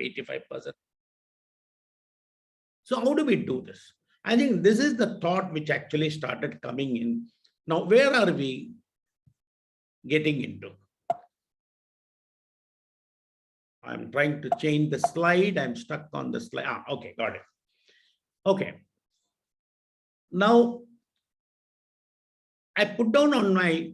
85%. So how do we do this? I think this is the thought which actually started coming in. Now, where are we getting into? I'm trying to change the slide. I'm stuck on the slide. Okay, got it. Okay. Now, I put down on my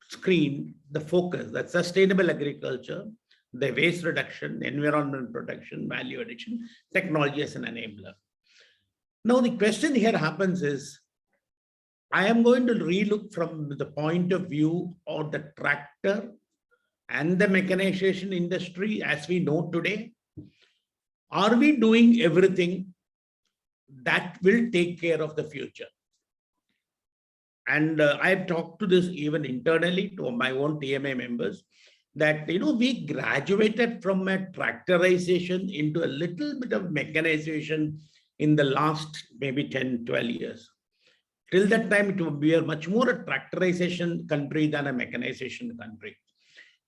screen the focus, that sustainable agriculture, the waste reduction, environment protection, value addition, technology as an enabler. Now, the question here happens is, I am going to relook from the point of view of the tractor and the mechanization industry as we know today. Are we doing everything that will take care of the future? And I've talked to this even internally to my own TMA members that, we graduated from a tractorization into a little bit of mechanization in the last maybe 10, 12 years. Till that time, we are much more a tractorization country than a mechanization country.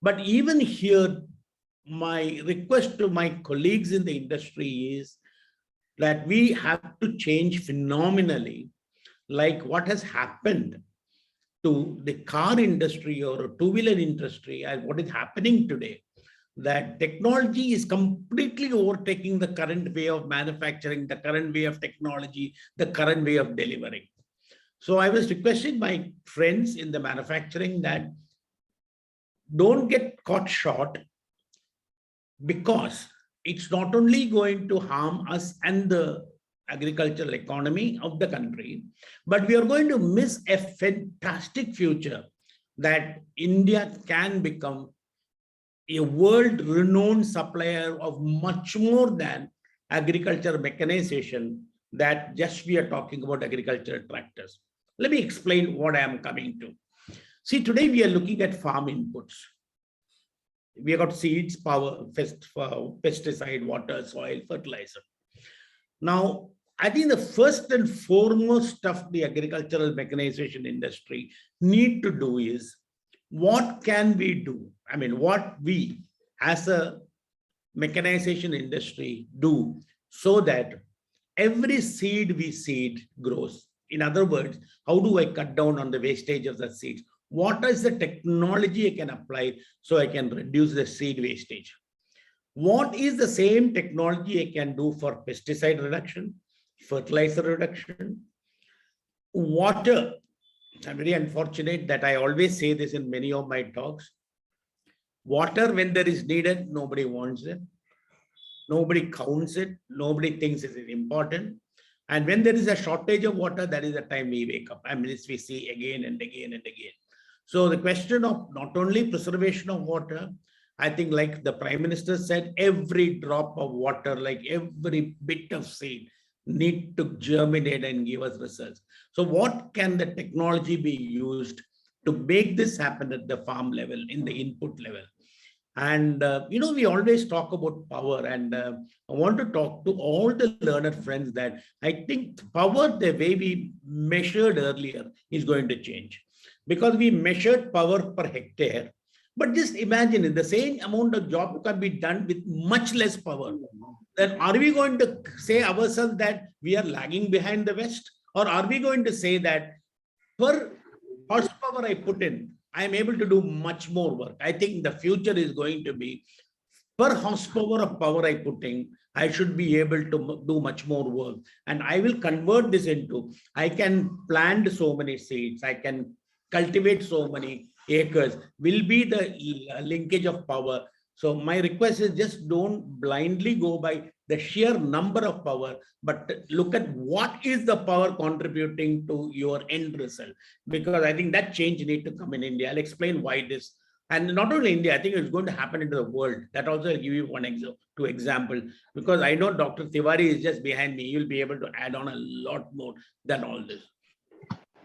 But even here, my request to my colleagues in the industry is that we have to change phenomenally, like what has happened to the car industry or two-wheeler industry and what is happening today, that technology is completely overtaking the current way of manufacturing, the current way of technology, the current way of delivering. So I was requesting my friends in the manufacturing that don't get caught short, because it's not only going to harm us and the agricultural economy of the country, but we are going to miss a fantastic future that India can become a world-renowned supplier of much more than agriculture mechanization, that just we are talking about agricultural tractors. Let me explain what I am coming to. See, today we are looking at farm inputs. We have got seeds, power, pesticide, water, soil, fertilizer. Now, I think the first and foremost stuff the agricultural mechanization industry need to do is, what can we do? I mean, what we as a mechanization industry do so that every seed we seed grows. In other words, how do I cut down on the wastage of the seeds? What is the technology I can apply so I can reduce the seed wastage? What is the same technology I can do for pesticide reduction, fertilizer reduction, water? I'm very unfortunate that I always say this in many of my talks. Water, when there is needed, nobody wants it. Nobody counts it. Nobody thinks it is important. And when there is a shortage of water, that is the time we wake up. I mean, this we see again and again and again. So the question of not only preservation of water, I think like the Prime Minister said, every drop of water, like every bit of seed, need to germinate and give us results. So what can the technology be used to make this happen at the farm level, in the input level? And, we always talk about power, and I want to talk to all the learned friends that I think power, the way we measured earlier, is going to change, because we measured power per hectare. But just imagine, in the same amount of job can be done with much less power. Then are we going to say ourselves that we are lagging behind the West? Or are we going to say that per horsepower I put in, I am able to do much more work? I think the future is going to be per horsepower of power I put in, I should be able to do much more work. And I will convert this into, I can plant so many seeds, I can cultivate so many acres, will be the linkage of power. So my request is, just don't blindly go by the sheer number of power, but look at what is the power contributing to your end result. Because I think that change needs to come in India. I'll explain why this. And not only India, I think it's going to happen into the world. That also I'll give you two examples, because I know Dr. Tiwari is just behind me. You'll be able to add on a lot more than all this.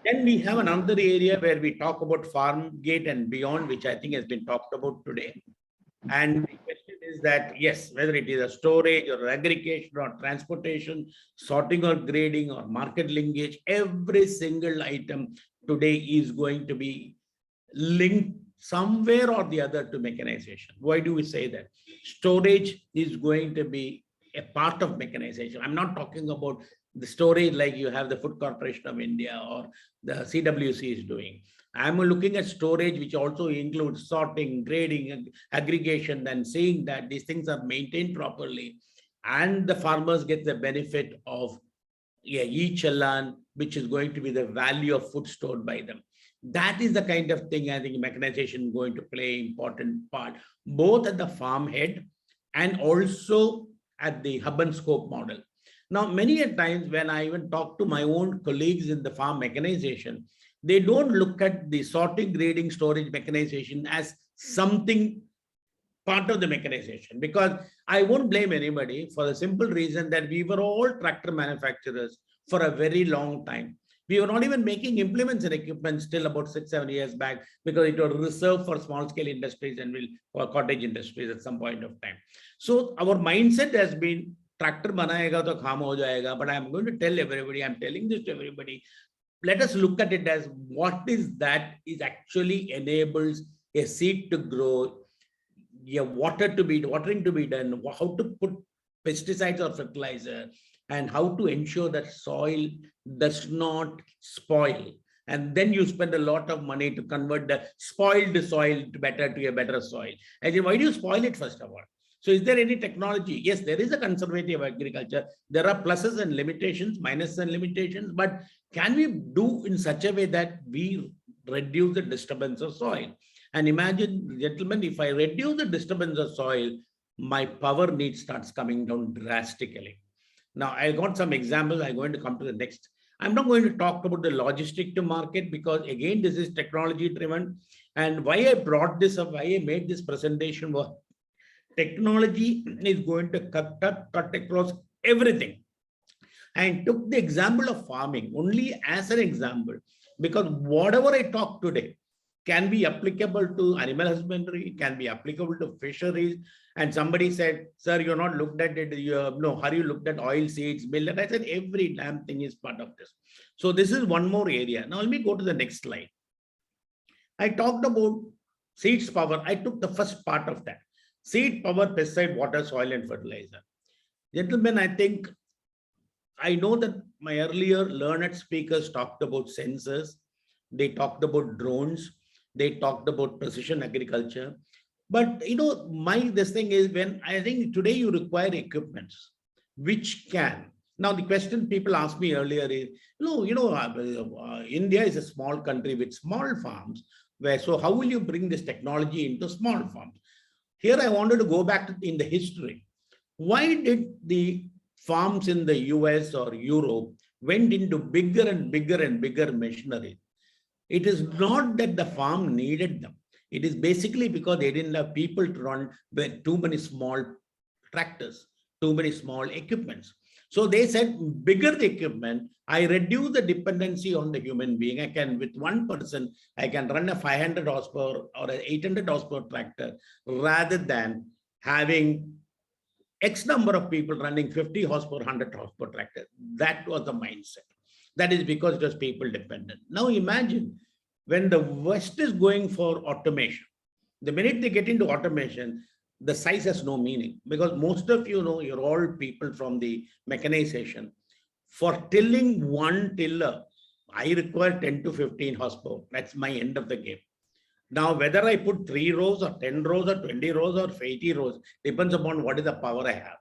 Then we have another area where we talk about farm gate and beyond, which I think has been talked about today. And the question is that, yes, whether it is a storage or aggregation or transportation, sorting or grading or market linkage, every single item today is going to be linked somewhere or the other to mechanization. Why do we say that? Storage is going to be a part of mechanization. I'm not talking about the storage like you have the Food Corporation of India or the CWC is doing. I'm looking at storage, which also includes sorting, grading, aggregation, and seeing that these things are maintained properly and the farmers get the benefit of each challan, which is going to be the value of food stored by them. That is the kind of thing I think mechanization is going to play an important part, both at the farm head and also at the hub and scope model. Now, many a times when I even talk to my own colleagues in the farm mechanization, they don't look at the sorting, grading, storage mechanization as something part of the mechanization, because I won't blame anybody for the simple reason that we were all tractor manufacturers for a very long time. We were not even making implements and equipment till about 6-7 years back, because it was reserved for small scale industries and for cottage industries at some point of time. So our mindset has been tractor banayega to kham ho jayega, but I'm going to tell everybody, I'm telling this to everybody, let us look at it as what is that is actually enables a seed to grow, watering to be done, how to put pesticides or fertilizer, and how to ensure that soil does not spoil. And then you spend a lot of money to convert the spoiled soil to a better soil. And why do you spoil it first of all? So is there any technology? Yes, there is a conservative agriculture. There are pluses and limitations, minuses and limitations, but can we do in such a way that we reduce the disturbance of soil? And imagine, gentlemen, if I reduce the disturbance of soil, my power need starts coming down drastically. Now, I got some examples. I'm going to come to the next. I'm not going to talk about the logistic to market, because again, this is technology driven. And why I brought this up, why I made this presentation was technology is going to cut across everything. I took the example of farming only as an example, because whatever I talk today can be applicable to animal husbandry, can be applicable to fisheries. And somebody said, sir, you're not looked at it. No, how you looked at oil seeds, milk? And I said, every damn thing is part of this. So this is one more area. Now let me go to the next slide. I talked about seeds power. I took the first part of that. Seed power, pesticide, water, soil, and fertilizer. Gentlemen, I know that my earlier learned speakers talked about sensors. They talked about drones. They talked about precision agriculture. But, this thing is, when I think today you require equipments which can. Now, the question people asked me earlier is, India is a small country with small farms. So how will you bring this technology into small farms? Here, I wanted to go back in the history. Why did the farms in the US or Europe went into bigger and bigger and bigger machinery? It is not that the farm needed them. It is basically because they didn't have people to run with too many small tractors, too many small equipments. So they said, bigger the equipment, I reduce the dependency on the human being. I can, with one person, I can run a 500 horsepower or an 800 horsepower tractor, rather than having X number of people running 50 horsepower, 100 horsepower tractor. That was the mindset. That is because it was people dependent. Now imagine when the West is going for automation, the minute they get into automation, the size has no meaning, because most of you know, you're all people from the mechanization. For tilling one tiller, I require 10 to 15 horsepower. That's my end of the game. Now, whether I put 3 rows or 10 rows or 20 rows or 80 rows, depends upon what is the power I have.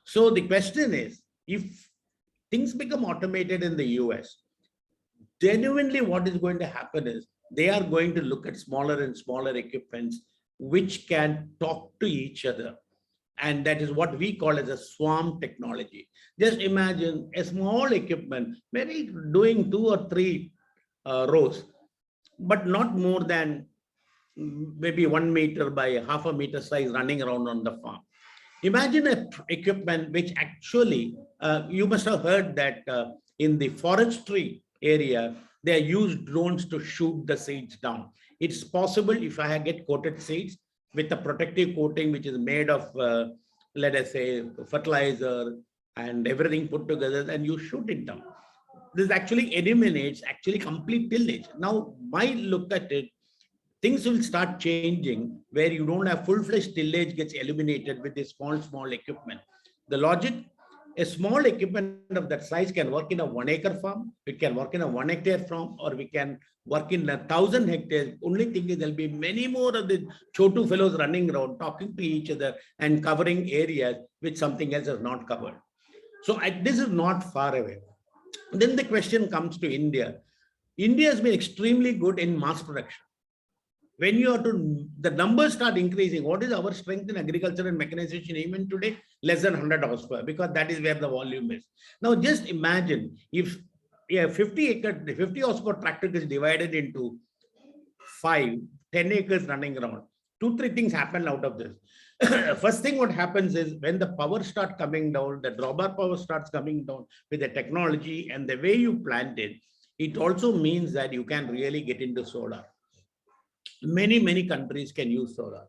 So the question is, if things become automated in the US, genuinely what is going to happen is they are going to look at smaller and smaller equipments which can talk to each other. And that is what we call as a swarm technology. Just imagine a small equipment, maybe doing 2 or 3 rows, but not more than maybe 1 meter by half a meter size running around on the farm. Imagine an equipment which actually, you must have heard that in the forestry area, they use drones to shoot the seeds down. It's possible if I get coated seeds with a protective coating, which is made of, let us say, fertilizer and everything put together, and you shoot it down. This actually eliminates complete tillage. Now, my look at it, things will start changing where you don't have full-fledged tillage gets eliminated with this small equipment. The logic, a small equipment of that size can work in a 1 acre farm, it can work in a 1 hectare farm, or we can work in 1,000 hectares. Only thing is there'll be many more of the chotu fellows running around, talking to each other and covering areas which something else is not covered. So this is not far away. Then the question comes to India. India has been extremely good in mass production. When you are to, the numbers start increasing, what is our strength in agriculture and mechanization even today? Less than 100 horsepower, because that is where the volume is. Now just imagine if 50 horsepower tractor is divided into 10 acres running around. 2-3 things happen out of this. First thing what happens is when the power starts coming down, the drawbar power starts coming down with the technology and the way you plant it, it also means that you can really get into solar. Many countries can use solar.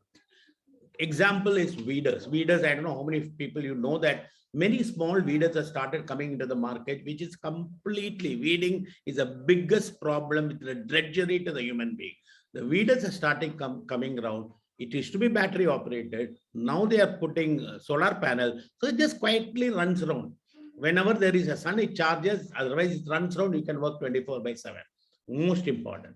Example is weeders. Weeders, I don't know how many people you know that many small weeders have started coming into the market, which is completely, weeding is the biggest problem with the drudgery to the human being. The weeders are starting coming around. It used to be battery operated. Now they are putting solar panel. So it just quietly runs around. Whenever there is a sun, it charges. Otherwise, it runs around. You can work 24/7. Most important.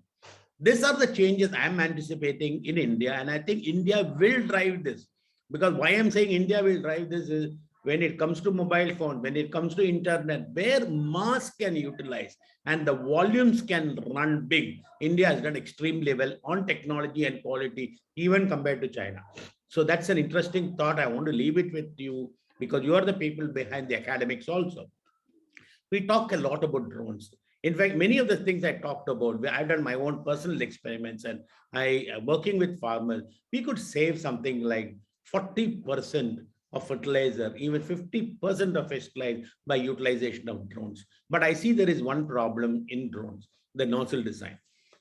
These are the changes I'm anticipating in India. And I think India will drive this. Because why I'm saying India will drive this is when it comes to mobile phone, when it comes to internet, where mass can utilize and the volumes can run big, India has done extremely well on technology and quality, even compared to China. So that's an interesting thought. I want to leave it with you because you are the people behind the academics also. We talk a lot about drones. In fact, many of the things I talked about, I've done my own personal experiments and working with farmers, we could save something like 40% of fertilizer, even 50% of fertilizer by utilization of drones. But I see there is one problem in drones, the nozzle design.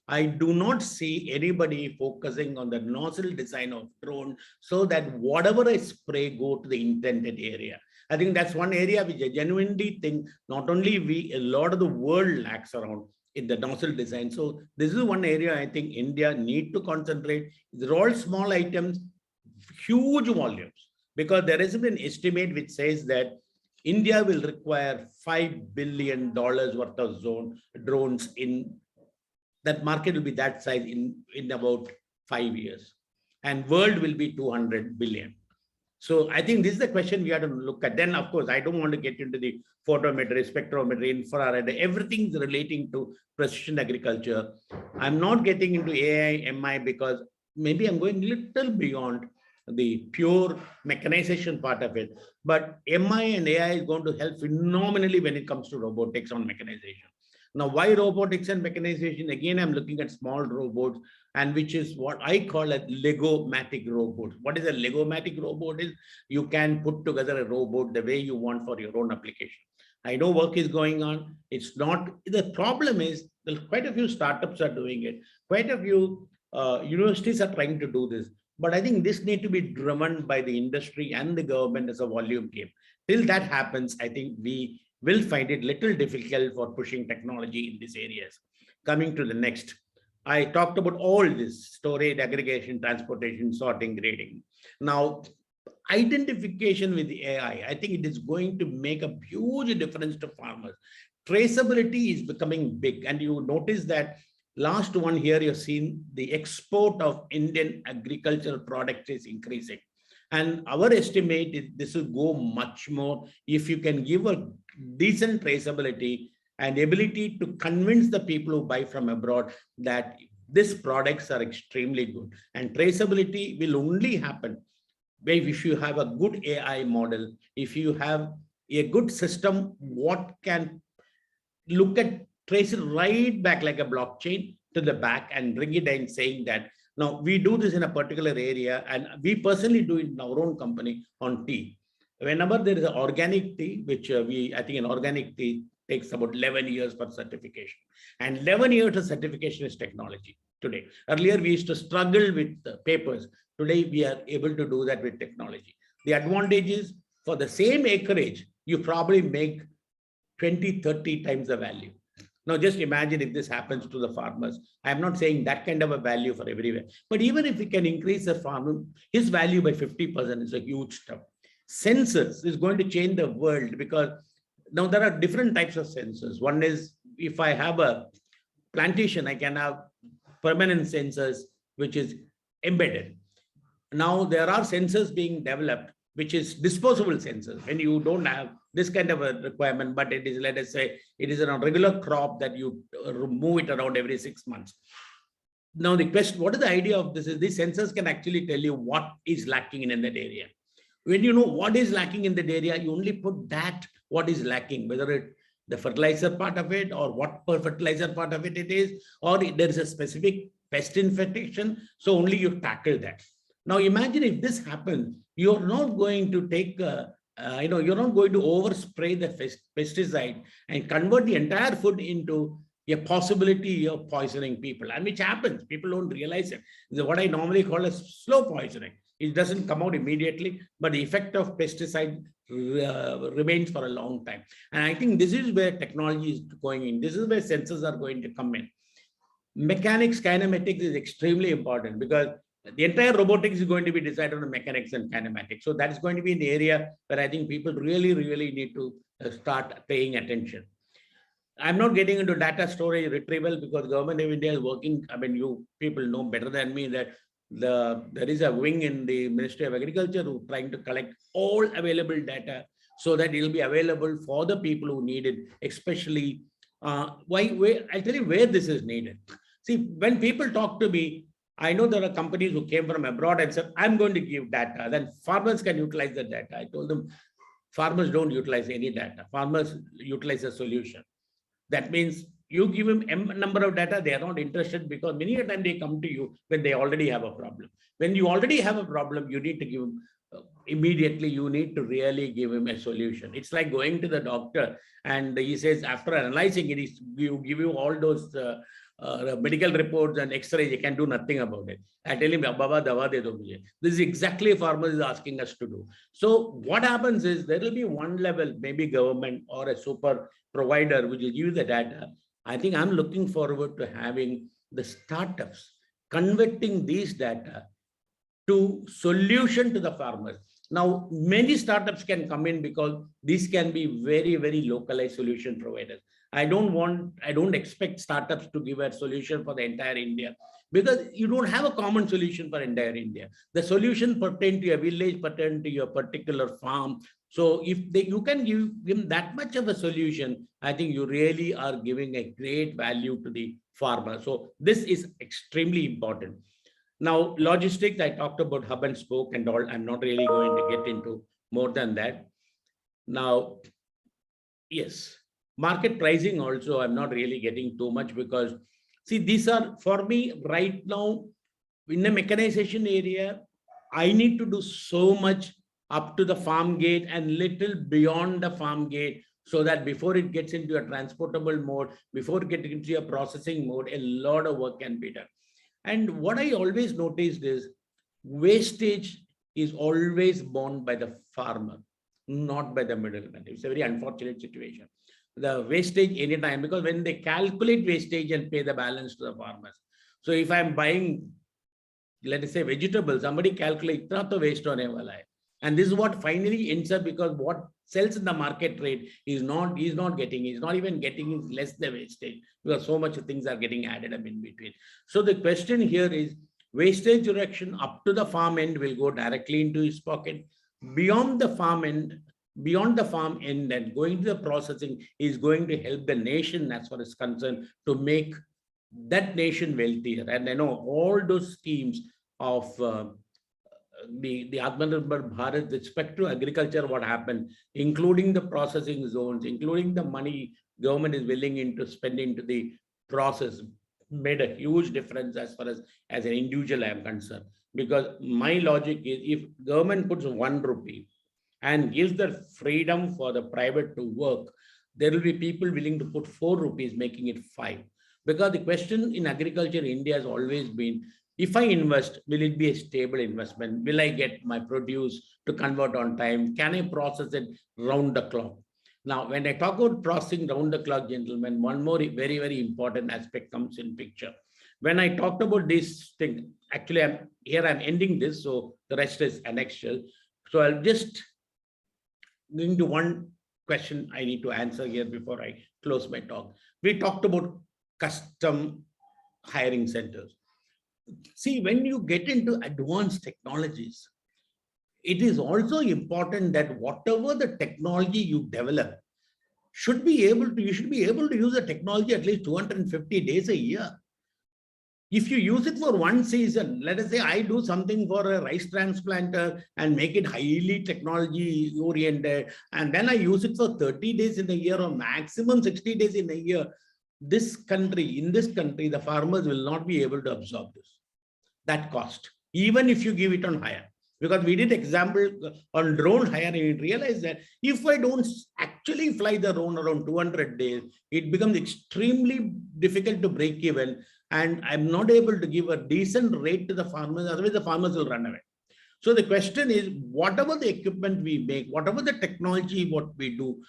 I do not see anybody focusing on the nozzle design of drone so that whatever I spray go to the intended area. I think that's one area which I genuinely think not only we, a lot of the world lacks around in the nozzle design. So this is one area I think India need to concentrate. They're all small items, huge volumes, because there has been an estimate which says that India will require $5 billion worth of drones in that market will be that size in about 5 years. And world will be 200 billion. So I think this is the question we have to look at. Then, of course, I don't want to get into the photometry, spectrometry, infrared, everything's relating to precision agriculture. I'm not getting into AI, MI, because maybe I'm going a little beyond the pure mechanization part of it. But MI and AI is going to help phenomenally when it comes to robotics on mechanization. Now, why robotics and mechanization? Again, I'm looking at small robots, and which is what I call a Lego-matic robot. What is a Lego-matic robot is you can put together a robot the way you want for your own application. I know work is going on. It's not, the problem is quite a few startups are doing it. Quite a few universities are trying to do this. But I think this needs to be driven by the industry and the government as a volume game. Till that happens, I think we will find it little difficult for pushing technology in these areas. Coming to the next, I talked about all this: storage, aggregation, transportation, sorting, grading. Now, identification with the AI, I think it is going to make a huge difference to farmers. Traceability is becoming big, and you notice that last one here, you've seen the export of Indian agricultural products is increasing. And our estimate is this will go much more if you can give a decent traceability and ability to convince the people who buy from abroad that these products are extremely good. And traceability will only happen if you have a good AI model, if you have a good system, what can look at trace it right back like a blockchain to the back and bring it in saying that, now we do this in a particular area, and we personally do it in our own company on tea. Whenever there is an organic tea, which I think an organic tea takes about 11 years for certification. And 11 years of certification is technology today. Earlier, we used to struggle with papers. Today, we are able to do that with technology. The advantage is for the same acreage, you probably make 20, 30 times the value. Now, just imagine if this happens to the farmers. I'm not saying that kind of a value for everywhere, but even if we can increase the farmer, his value by 50% is a huge step. Census is going to change the world, because now there are different types of census. One is, if I have a plantation, I can have permanent census, which is embedded. Now there are sensors being developed, which is disposable sensors. When you don't have this kind of a requirement, but it is, let us say, it is a regular crop that you move it around every 6 months. Now the question, what is the idea of this is these sensors can actually tell you what is lacking in that area. When you know what is lacking in that area, you only put that what is lacking, whether it the fertilizer part of it, or what fertilizer part of it is, or there is a specific pest infestation. So only you tackle that. Now imagine if this happens, you're not going to take, you're not going to overspray the pesticide and convert the entire food into a possibility of poisoning people, and which happens. People don't realize it. It's what I normally call a slow poisoning. It doesn't come out immediately, but the effect of pesticide remains for a long time. And I think this is where technology is going in. This is where sensors are going to come in. Mechanics, kinematics is extremely important, because the entire robotics is going to be decided on mechanics and kinematics. So that is going to be an area where I think people really, really need to start paying attention. I'm not getting into data storage retrieval, because government of India is working. I mean, you people know better than me that there is a wing in the Ministry of Agriculture who are trying to collect all available data so that it will be available for the people who need it, especially I'll tell you where this is needed. See, when people talk to me, I know there are companies who came from abroad and said, I'm going to give data, then farmers can utilize the data. I told them, farmers don't utilize any data. Farmers utilize a solution. That means you give them M number of data, they are not interested, because many a time they come to you when they already have a problem. When you already have a problem, you need to give them immediately, you need to really give him a solution. It's like going to the doctor and he says, after analyzing it, you give you all those medical reports and x-rays, you can do nothing about it. I tell him, Baba, dawa de do mujhe. This is exactly what farmers is asking us to do. So what happens is there will be one level, maybe government or a super provider which will give the data. I think I'm looking forward to having the startups converting these data to solution to the farmers. Now, many startups can come in, because these can be very, very localized solution providers. I don't expect startups to give a solution for the entire India, because you don't have a common solution for entire India. The solution pertain to your village, pertain to your particular farm. So if you can give them that much of a solution, I think you really are giving a great value to the farmer. So this is extremely important. Now, logistics, I talked about hub and spoke and all. I'm not really going to get into more than that. Now, yes, market pricing also, I'm not really getting too much, because see, these are, for me right now, in the mechanization area, I need to do so much up to the farm gate and little beyond the farm gate, so that before it gets into a transportable mode, before it gets into a processing mode, a lot of work can be done. And what I always noticed is wastage is always borne by the farmer, not by the middleman. It's a very unfortunate situation. The wastage anytime, because when they calculate wastage and pay the balance to the farmers. So if I'm buying, let us say, vegetables, somebody calculates itna to waste hone wala hai. And this is what finally ends up, because what sells in the market rate is not even getting less the wastage, because so much of things are getting added up in between. So the question here is, wastage reduction up to the farm end will go directly into his pocket. Beyond the farm end and going to the processing is going to help the nation, as far as concerned, to make that nation wealthier. And I know all those schemes of the Atmanirbhar Bharat with respect to agriculture, what happened, including the processing zones, including the money government is willing into spending to the process, made a huge difference as far as an individual I am concerned. Because my logic is, if government puts 1 rupee and gives the freedom for the private to work, there will be people willing to put 4 rupees, making it 5. Because the question in agriculture in India has always been, if I invest, will it be a stable investment? Will I get my produce to convert on time? Can I process it round the clock? Now, when I talk about processing round the clock, gentlemen, one more very, very important aspect comes in picture. When I talked about this thing, actually, I'm ending this, so the rest is annexual. So I'll just going to one question I need to answer here before I close my talk. We talked about custom hiring centers. See, when you get into advanced technologies, it is also important that whatever the technology you develop should be able to, you should be able to use the technology at least 250 days a year. If you use it for one season, let us say I do something for a rice transplanter and make it highly technology oriented, and then I use it for 30 days in a year or maximum 60 days in a year, in this country, the farmers will not be able to absorb that cost, even if you give it on hire. Because we did example on drone hire, and we realized that if I don't actually fly the drone around 200 days, it becomes extremely difficult to break even, and I'm not able to give a decent rate to the farmers, otherwise the farmers will run away. So the question is, whatever the equipment we make, whatever the technology, what we do,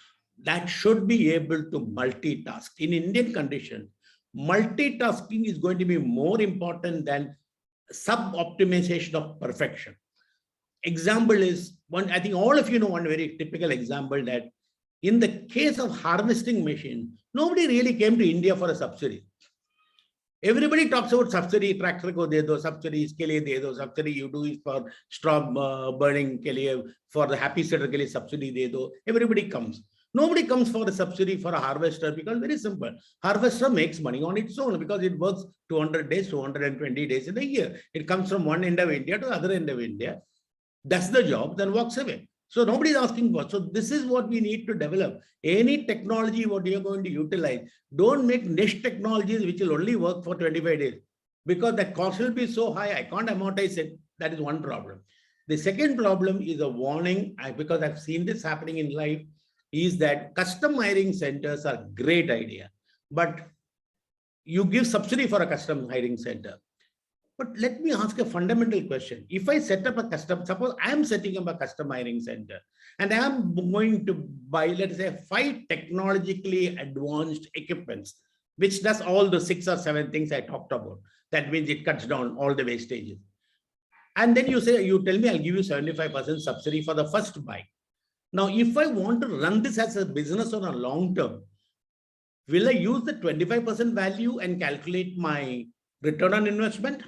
that should be able to multitask. In Indian conditions, multitasking is going to be more important than sub-optimization of perfection. Example is one, I think all of you know one very typical example, that in the case of harvesting machine, nobody really came to India for a subsidy. Everybody talks about subsidy, tractor ko de do, subsidy iske liye de do, subsidy you do is for straw burning ke liye, for the happy setter ke liye subsidy de do. Everybody comes. Nobody comes for a subsidy for a harvester, because very simple. Harvester makes money on its own because it works 200 days, 220 days in a year. It comes from one end of India to the other end of India, does the job, then walks away. So nobody is asking for. So this is what we need to develop. Any technology what you're going to utilize, don't make niche technologies which will only work for 25 days, because the cost will be so high, I can't amortize it. That is one problem. The second problem is a warning, because I've seen this happening in life, is that custom hiring centers are a great idea, but you give subsidy for a custom hiring center. But let me ask a fundamental question. If I set up a custom, suppose I am setting up a custom hiring center and I am going to buy, let's say, 5 technologically advanced equipments, which does all the 6 or 7 things I talked about. That means it cuts down all the wastages. And then you tell me I'll give you 75% subsidy for the first buy. Now, if I want to run this as a business on a long term, will I use the 25% value and calculate my return on investment?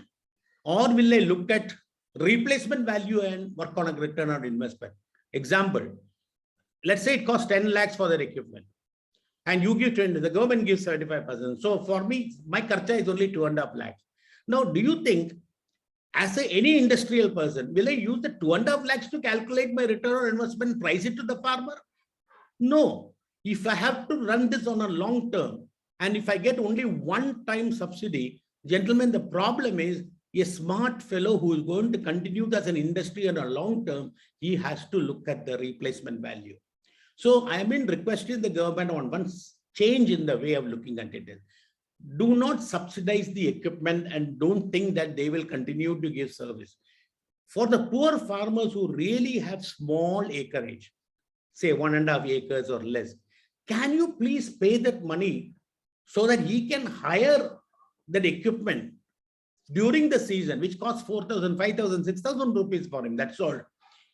Or will I look at replacement value and work on a return on investment? Example, let's say it costs 10 lakhs for their equipment and you give 20, the government gives 75%. So for me, my kharcha is only 2.5 lakhs. Now, do you think as any industrial person, will I use the 2.5 lakhs to calculate my return on investment, price it to the farmer? No. If I have to run this on a long term, and if I get only one-time subsidy, gentlemen, the problem is a smart fellow who is going to continue as an industry on a long term, he has to look at the replacement value. So I mean requesting the government on one change in the way of looking at it. Do not subsidize the equipment and don't think that they will continue to give service. For the poor farmers who really have small acreage, say 1.5 acres or less, can you please pay that money so that he can hire that equipment during the season, which costs 4,000, 5,000, 6,000 rupees for him, that's all.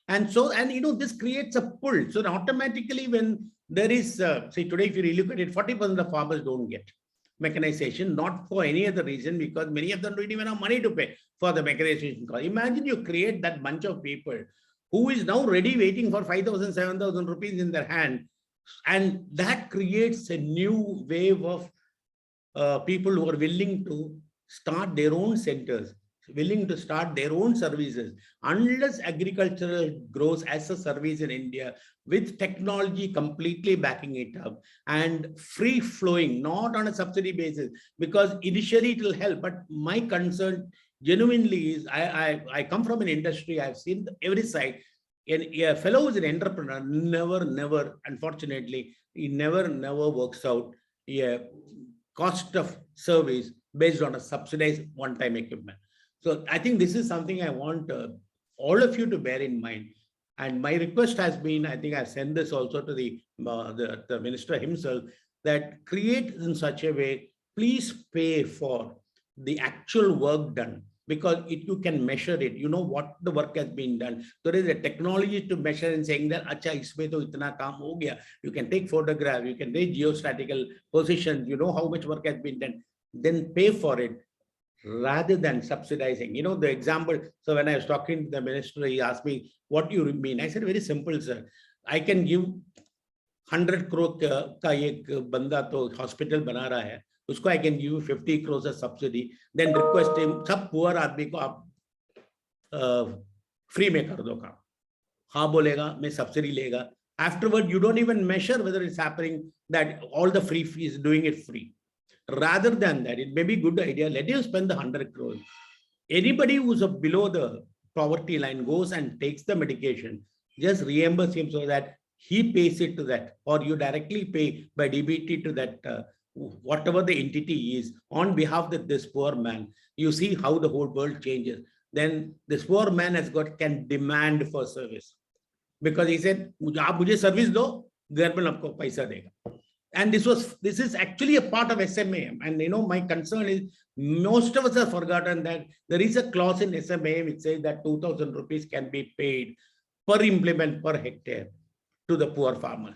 And so, and you know, this creates a pull. So automatically when there is, say today, if you really look at it, 40% of farmers don't get mechanization, not for any other reason, because many of them don't even have money to pay for the mechanization cost. Imagine you create that bunch of people who is now ready waiting for 5,000, 7,000 rupees in their hand. And that creates a new wave of people who are willing to start their own centers, willing to start their own services. Unless agriculture grows as a service in India with technology completely backing it up and free flowing, not on a subsidy basis, because initially it will help. But my concern genuinely is, I come from an industry, I've seen every side. And a fellow who is an entrepreneur never, unfortunately, he never works out a cost of service based on a subsidized one-time equipment. So I think this is something I want all of you to bear in mind. And my request has been, I think I've sent this also to the minister himself, that create in such a way, please pay for the actual work done, because you can measure it. You know what the work has been done. There is a technology to measure and saying that, acha, isme to itna kaam ho gaya. You can take photograph, you can take geostatical positions, you know how much work has been done, then pay for it rather than subsidizing. You know, the example, so when I was talking to the minister, he asked me, what do you mean? I said, very simple, sir. I can give 100 crore का एक बंदा तो hospital बना रहा है, उसको I can give 50 crores as subsidy, then request him, सब poor आदमी को आप फ्री में कर दो काम. हाँ बोलेगा, मैं सब्सिडी लेगा. Afterward, you don't even measure whether it's happening that all the free fees doing it free. Rather than that, it may be a good idea. Let you spend the 100 crores. Anybody who's below the poverty line goes and takes the medication, just reimburse him so that he pays it to that, or you directly pay by DBT to that, whatever the entity is, on behalf of this poor man. You see how the whole world changes. Then this poor man can demand for service, because he said, "आप मुझे service दो, government आपको पैसा देगा." And this is actually a part of SMAM. And you know, my concern is most of us have forgotten that there is a clause in SMAM which says that 2,000 rupees can be paid per implement per hectare to the poor farmers.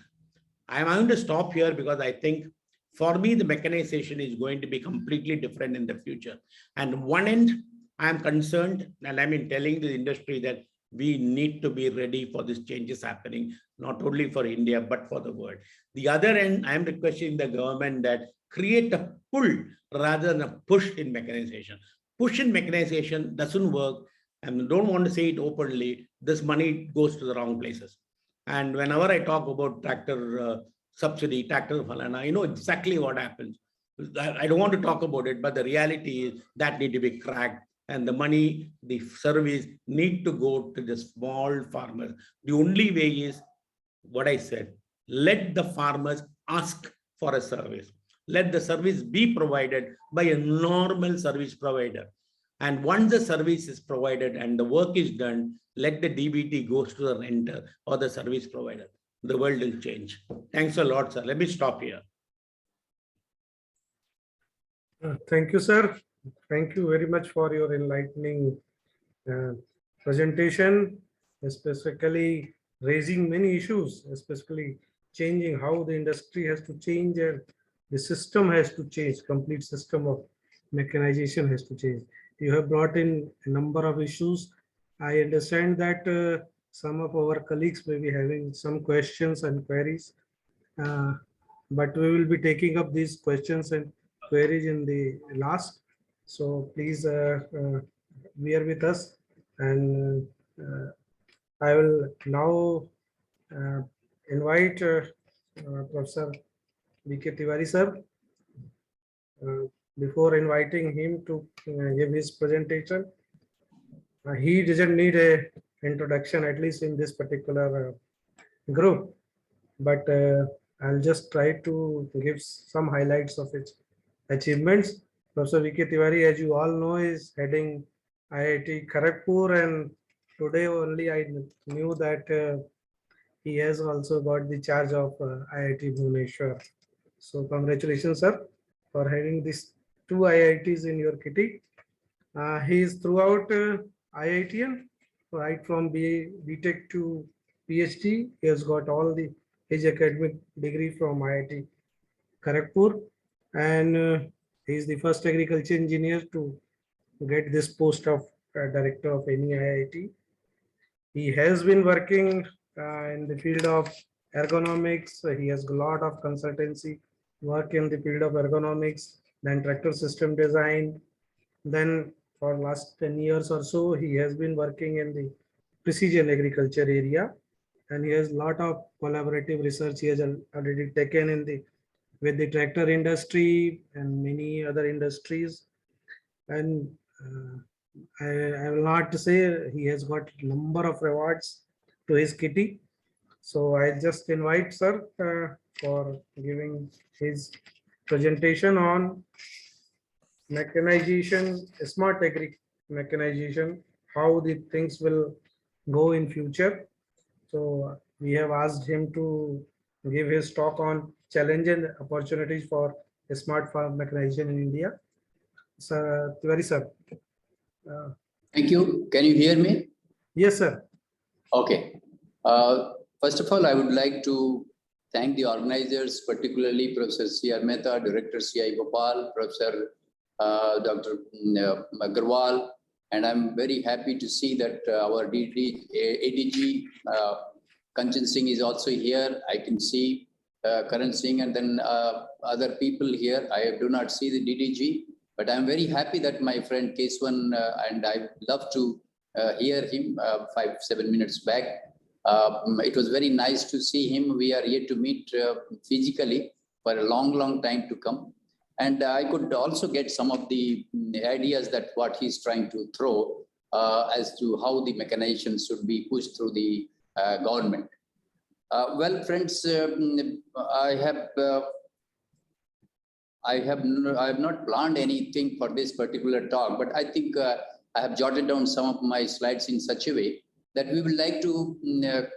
I'm going to stop here because I think for me, the mechanization is going to be completely different in the future. And one end, I'm concerned, and I mean telling the industry that we need to be ready for these changes happening, not only for India, but for the world. The other end, I'm requesting the government that create a pull rather than a push in mechanization. Push in mechanization doesn't work, and I don't want to say it openly. This money goes to the wrong places. And whenever I talk about tractor subsidy, tractor falana, I know exactly what happens. I don't want to talk about it, but the reality is that need to be cracked. And the money, the service need to go to the small farmers. The only way is what I said, let the farmers ask for a service. Let the service be provided by a normal service provider. And once the service is provided and the work is done, let the DBT goes to the renter or the service provider. The world will change. Thanks a lot, sir. Let me stop here. Thank you, sir. Thank you very much for your enlightening presentation, especially raising many issues, especially changing how the industry has to change and the system has to change, complete system of mechanization has to change. You have brought in a number of issues. I understand that some of our colleagues may be having some questions and queries, but we will be taking up these questions and queries in the last. So please bear with us, and I will now invite Professor V.K. Tiwari sir. Before inviting him to give his presentation, he doesn't need a introduction, at least in this particular group, but I'll just try to give some highlights of its achievements. Professor V.K. Tiwari, as you all know, is heading IIT Kharagpur, and today only I knew that he has also got the charge of IIT Bhubaneswar. So congratulations, sir, for having these two IITs in your kitty. He is throughout IITian, right from BTech to PhD. He has got all his academic degree from IIT Kharagpur, and he is the first agriculture engineer to get this post of director of any IIT. He has been working in the field of ergonomics. He has a lot of consultancy work in the field of ergonomics, then tractor system design. Then for last 10 years or so, he has been working in the precision agriculture area, and he has a lot of collaborative research he has already taken with the tractor industry and many other industries. And I will not say he has got a number of rewards to his kitty. So I just invite sir for giving his presentation on mechanization, smart agri mechanization, how the things will go in future. So we have asked him to give his talk on challenges and opportunities for smart farm mechanization in India. Sir, Tiwari sir. Thank you. Can you hear me? Yes, sir. Okay. First of all, I would like to thank the organizers, particularly Professor C.R. Mehta, Director C.I. Gopal, Professor Dr. Agarwal, and I'm very happy to see that our ADG Kanchan Singh is also here. I can see Karan Singh and then other people here. I do not see the DDG, but I'm very happy that my friend Keswan and I love to hear him 5-7 minutes back. It was very nice to see him. We are yet to meet physically for a long time to come. And I could also get some of the ideas that what he's trying to throw as to how the mechanization should be pushed through the government. Well, friends, I have not planned anything for this particular talk, but I think I have jotted down some of my slides in such a way that we would like to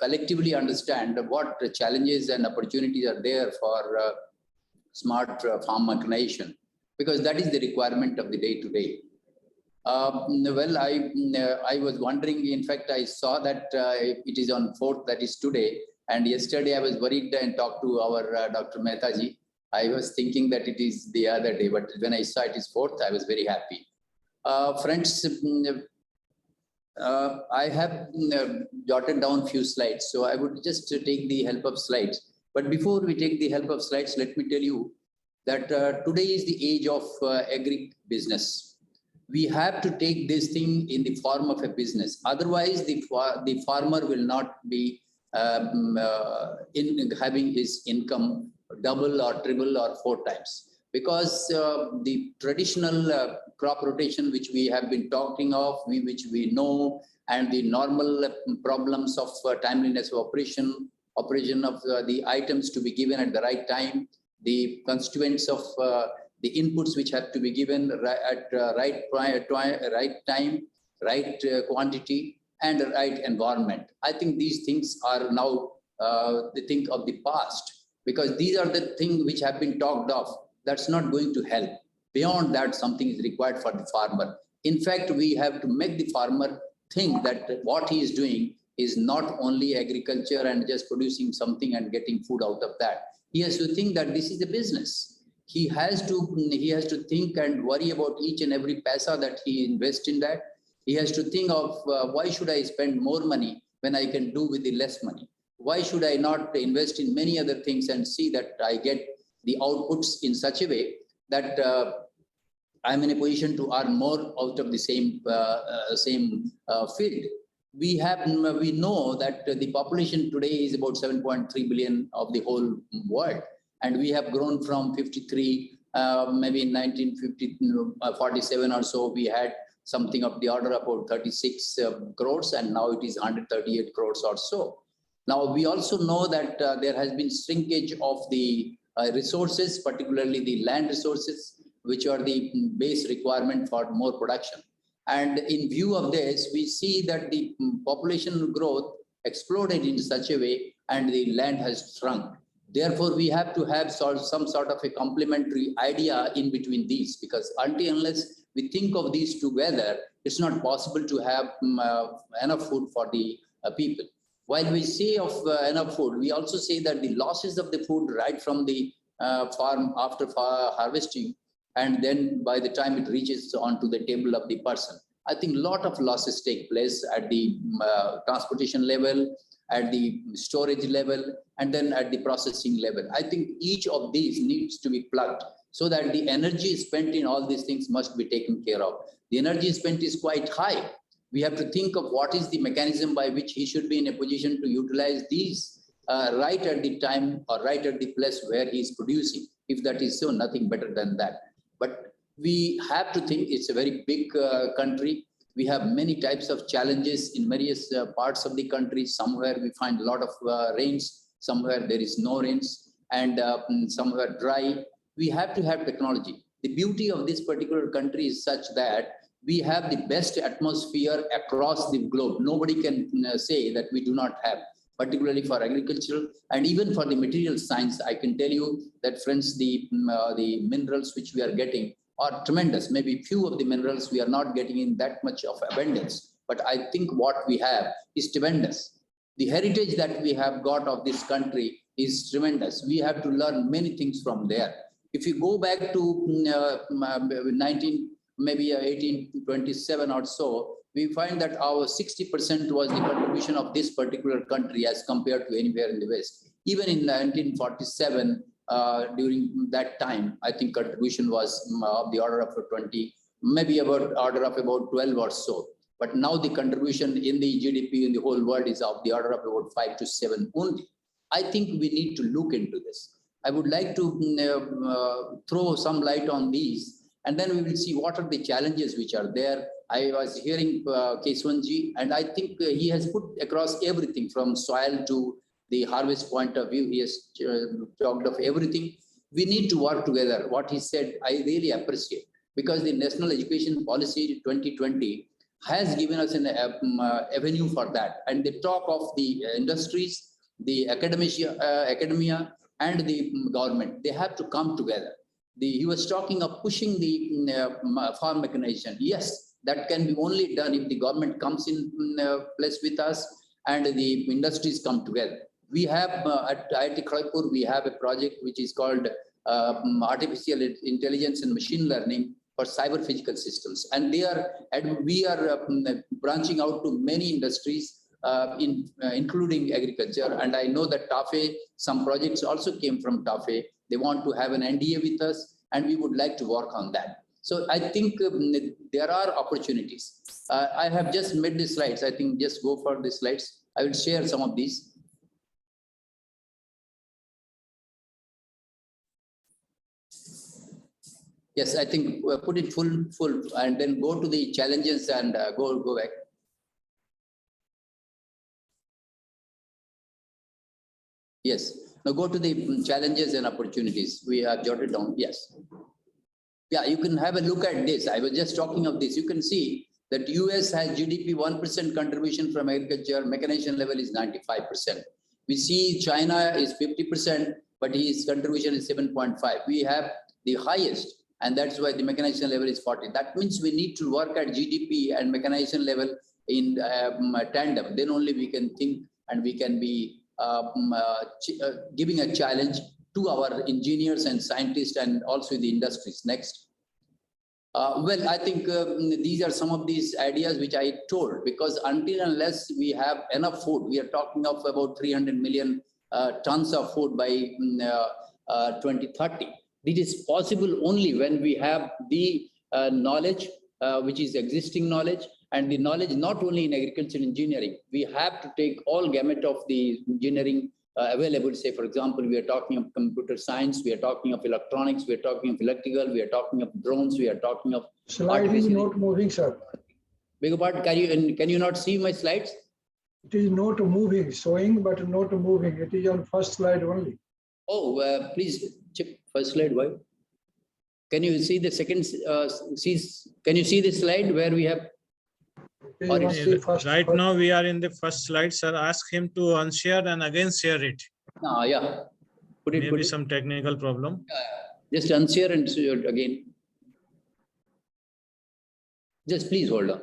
collectively understand what challenges and opportunities are there for smart farm mechanization, because that is the requirement of the day-to-day. Well, I was wondering, in fact, I saw that it is on 4th, that is today, and yesterday I was worried and talked to our Dr. Mehtaji. I was thinking that it is the other day, but when I saw it is 4th, I was very happy. Friends, I have jotted down few slides, so I would just take the help of slides. But before we take the help of slides, let me tell you that today is the age of agri-business. We have to take this thing in the form of a business. Otherwise, the farmer will not be having his income double or triple or 4 times. Because the traditional crop rotation, which we have been talking of, which we know, and the normal problems of timeliness of operation of the items to be given at the right time, the constituents of the inputs which have to be given at right time, right quantity, and the right environment. I think these things are now the thing of the past, because these are the things which have been talked of. That's not going to help. Beyond that, something is required for the farmer. In fact, we have to make the farmer think that what he is doing is not only agriculture and just producing something and getting food out of that. He has to think that this is a business. He has to think and worry about each and every paisa that he invests in that. He has to think of why should I spend more money when I can do with the less money? Why should I not invest in many other things and see that I get the outputs in such a way that I'm in a position to earn more out of the same field. We know that the population today is about 7.3 billion of the whole world, and we have grown from 53, maybe in 1947 or so, we had something of the order about 36 crores, and now it is 138 crores or so. Now we also know that there has been shrinkage of the resources, particularly the land resources, which are the base requirement for more production. And in view of this, we see that the population growth exploded in such a way and the land has shrunk. Therefore, we have to have some sort of a complementary idea in between these, because unless we think of these together, it's not possible to have enough food for the people. While we say of enough food, we also say that the losses of the food right from the farm after harvesting, and then by the time it reaches onto the table of the person, I think a lot of losses take place at the transportation level, at the storage level, and then at the processing level. I think each of these needs to be plugged so that the energy spent in all these things must be taken care of. The energy spent is quite high. We have to think of what is the mechanism by which he should be in a position to utilize these right at the time or right at the place where he is producing. If that is so, nothing better than that. But we have to think it's a very big country. We have many types of challenges in various parts of the country. Somewhere we find a lot of rains, somewhere there is no rains, and somewhere dry. We have to have technology. The beauty of this particular country is such that we have the best atmosphere across the globe. Nobody can say that we do not have. particularly for agricultural and even for the material science. I can tell you that, friends, the minerals which we are getting are tremendous. Maybe few of the minerals we are not getting in that much of abundance, but I think what we have is tremendous. The heritage that we have got of this country is tremendous. We have to learn many things from there. If you go back to 1827 or so, we find that our 60% was the contribution of this particular country as compared to anywhere in the West. Even in 1947, during that time, I think contribution was of the order of 20, maybe about order of about 12 or so. But now the contribution in the GDP in the whole world is of the order of about 5 to 7 only. I think we need to look into this. I would like to throw some light on these, and then we will see what are the challenges which are there. I was hearing Keswanji, and I think he has put across everything from soil to the harvest point of view. He has talked of everything. We need to work together. What he said, I really appreciate, because the National Education Policy 2020 has given us an avenue for that. And the talk of the industries, the academia, and the government, they have to come together. He was talking of pushing the farm mechanization. Yes, that can be only done if the government comes in place with us and the industries come together. We have at IIT Kharagpur, we have a project which is called Artificial Intelligence and Machine Learning for Cyber Physical Systems. And we are branching out to many industries, including agriculture. And I know that TAFE, some projects also came from TAFE. They want to have an NDA with us, and we would like to work on that. So I think there are opportunities. I have just made the slides. I think just go for the slides. I will share some of these. Yes, I think put it full, and then go to the challenges and go back. Yes. Now go to the challenges and opportunities. We have jotted down. Yes. Yeah, you can have a look at this. I was just talking of this. You can see that US has GDP 1% contribution from agriculture. Mechanization level is 95%. We see China is 50%, but his contribution is 7.5. We have the highest, and that's why the mechanization level is 40. That means we need to work at GDP and mechanization level in tandem. Then only we can think and we can be giving a challenge to our engineers and scientists and also the industries. Next. Well, I think these are some of these ideas which I told, because until unless we have enough food, we are talking of about 300 million tons of food by 2030. It is possible only when we have the knowledge, which is existing knowledge, and the knowledge not only in agriculture engineering. We have to take all gamut of the engineering available. Say, for example, we are talking of computer science, we are talking of electronics, we are talking of electrical, we are talking of drones, we are talking of slide is not moving, sir. Beg your pardon, can you not see my slides? It is not moving, showing but not moving. It is on first slide only. Oh, please check first slide. Why? Can you see the second? Can you see the slide where we have? Right now we are in the first slide, sir. Ask him to unshare and again share it. Yeah. Maybe some technical problem. Just unshare and share it again. Just please hold on.